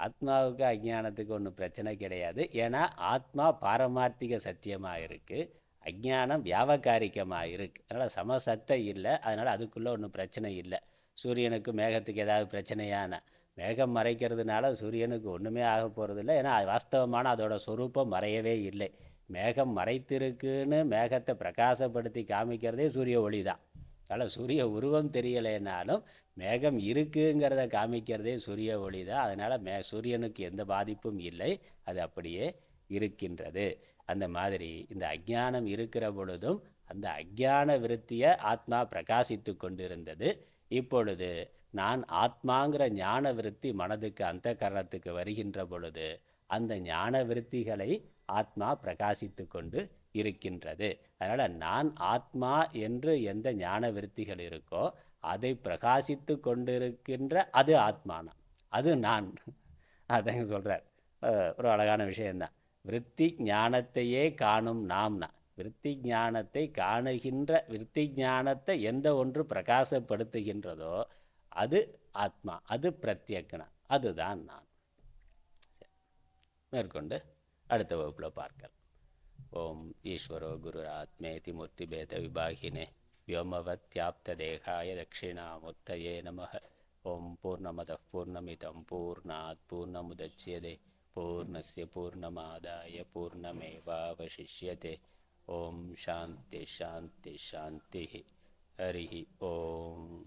ஆத்மாவுக்கு அஞ்ஞானத்துக்கு ஒன்றும் பிரச்சனை கிடையாது. ஏன்னா ஆத்மா பாரமார்த்திக சத்தியமாக இருக்குது, அஞ்ஞானம் வியாபகாரிகமாக இருக்குது. அதனால் சமசத்தை இல்லை, அதனால் அதுக்குள்ளே ஒன்றும் பிரச்சனை இல்லை. சூரியனுக்கு மேகத்துக்கு ஏதாவது பிரச்சனையான? மேகம் மறைக்கிறதுனால சூரியனுக்கு ஒன்றுமே ஆக போகிறதில்ல. ஏன்னா வாஸ்தவமான அதோட சொரூபம் மறையவே இல்லை. மேகம் மறைத்திருக்குன்னு மேகத்தை பிரகாசப்படுத்தி காமிக்கிறதே சூரிய ஒளி தான். அதனால் சூரிய உருவம் தெரியலைன்னாலும் மேகம் இருக்குங்கிறத காமிக்கிறதே சூரிய ஒளி தான். அதனால் சூரியனுக்கு எந்த பாதிப்பும் இல்லை, அது அப்படியே இருக்கின்றது. அந்த மாதிரி இந்த அஜ்ஞானம் இருக்கிற பொழுதும் அந்த அஜ்ஞான விருத்தியை ஆத்மா பிரகாசித்து கொண்டிருந்தது. இப்பொழுது நான் ஆத்மாங்கிற ஞான விருத்தி மனதுக்கு அந்த கரணத்துக்கு வருகின்ற பொழுது அந்த ஞான விருத்திகளை ஆத்மா பிரகாசித்து கொண்டு இருக்கின்றது. அதனால் நான் ஆத்மா என்று எந்த ஞான விருத்திகள் இருக்கோ அதை பிரகாசித்து கொண்டிருக்கின்ற அது ஆத்மானா, அது நான். அதான் சொல்கிறார். ஒரு அழகான விஷயந்தான். விருத்தி ஞானத்தையே காணும் நாம்னா, விருத்தி ஞானத்தை காணுகின்ற விருத்தி ஞானத்தை எந்த ஒன்று பிரகாசப்படுத்துகின்றதோ அது ஆத்மா, அது பிரத்யக்னா, அதுதான் நான். மேற்கொண்டு அடுத்த வகுப்பில் பார்க்கலாம். ஓம் ஈஸ்வரோ குருராத்மேதி மூர்த்திபேத விபாகினே व्योमवत्याप्तदेहाय दक्षिणामूर्तये नमः. ओं पूर्णमदः पूर्णमिदं पूर्णात् पूर्णमुदच्यते पूर्णस्य पूर्णमादाय पूर्णमेवावशिष्यते. ओं शान्ति शान्ति शान्तिः. हरिः ओम्.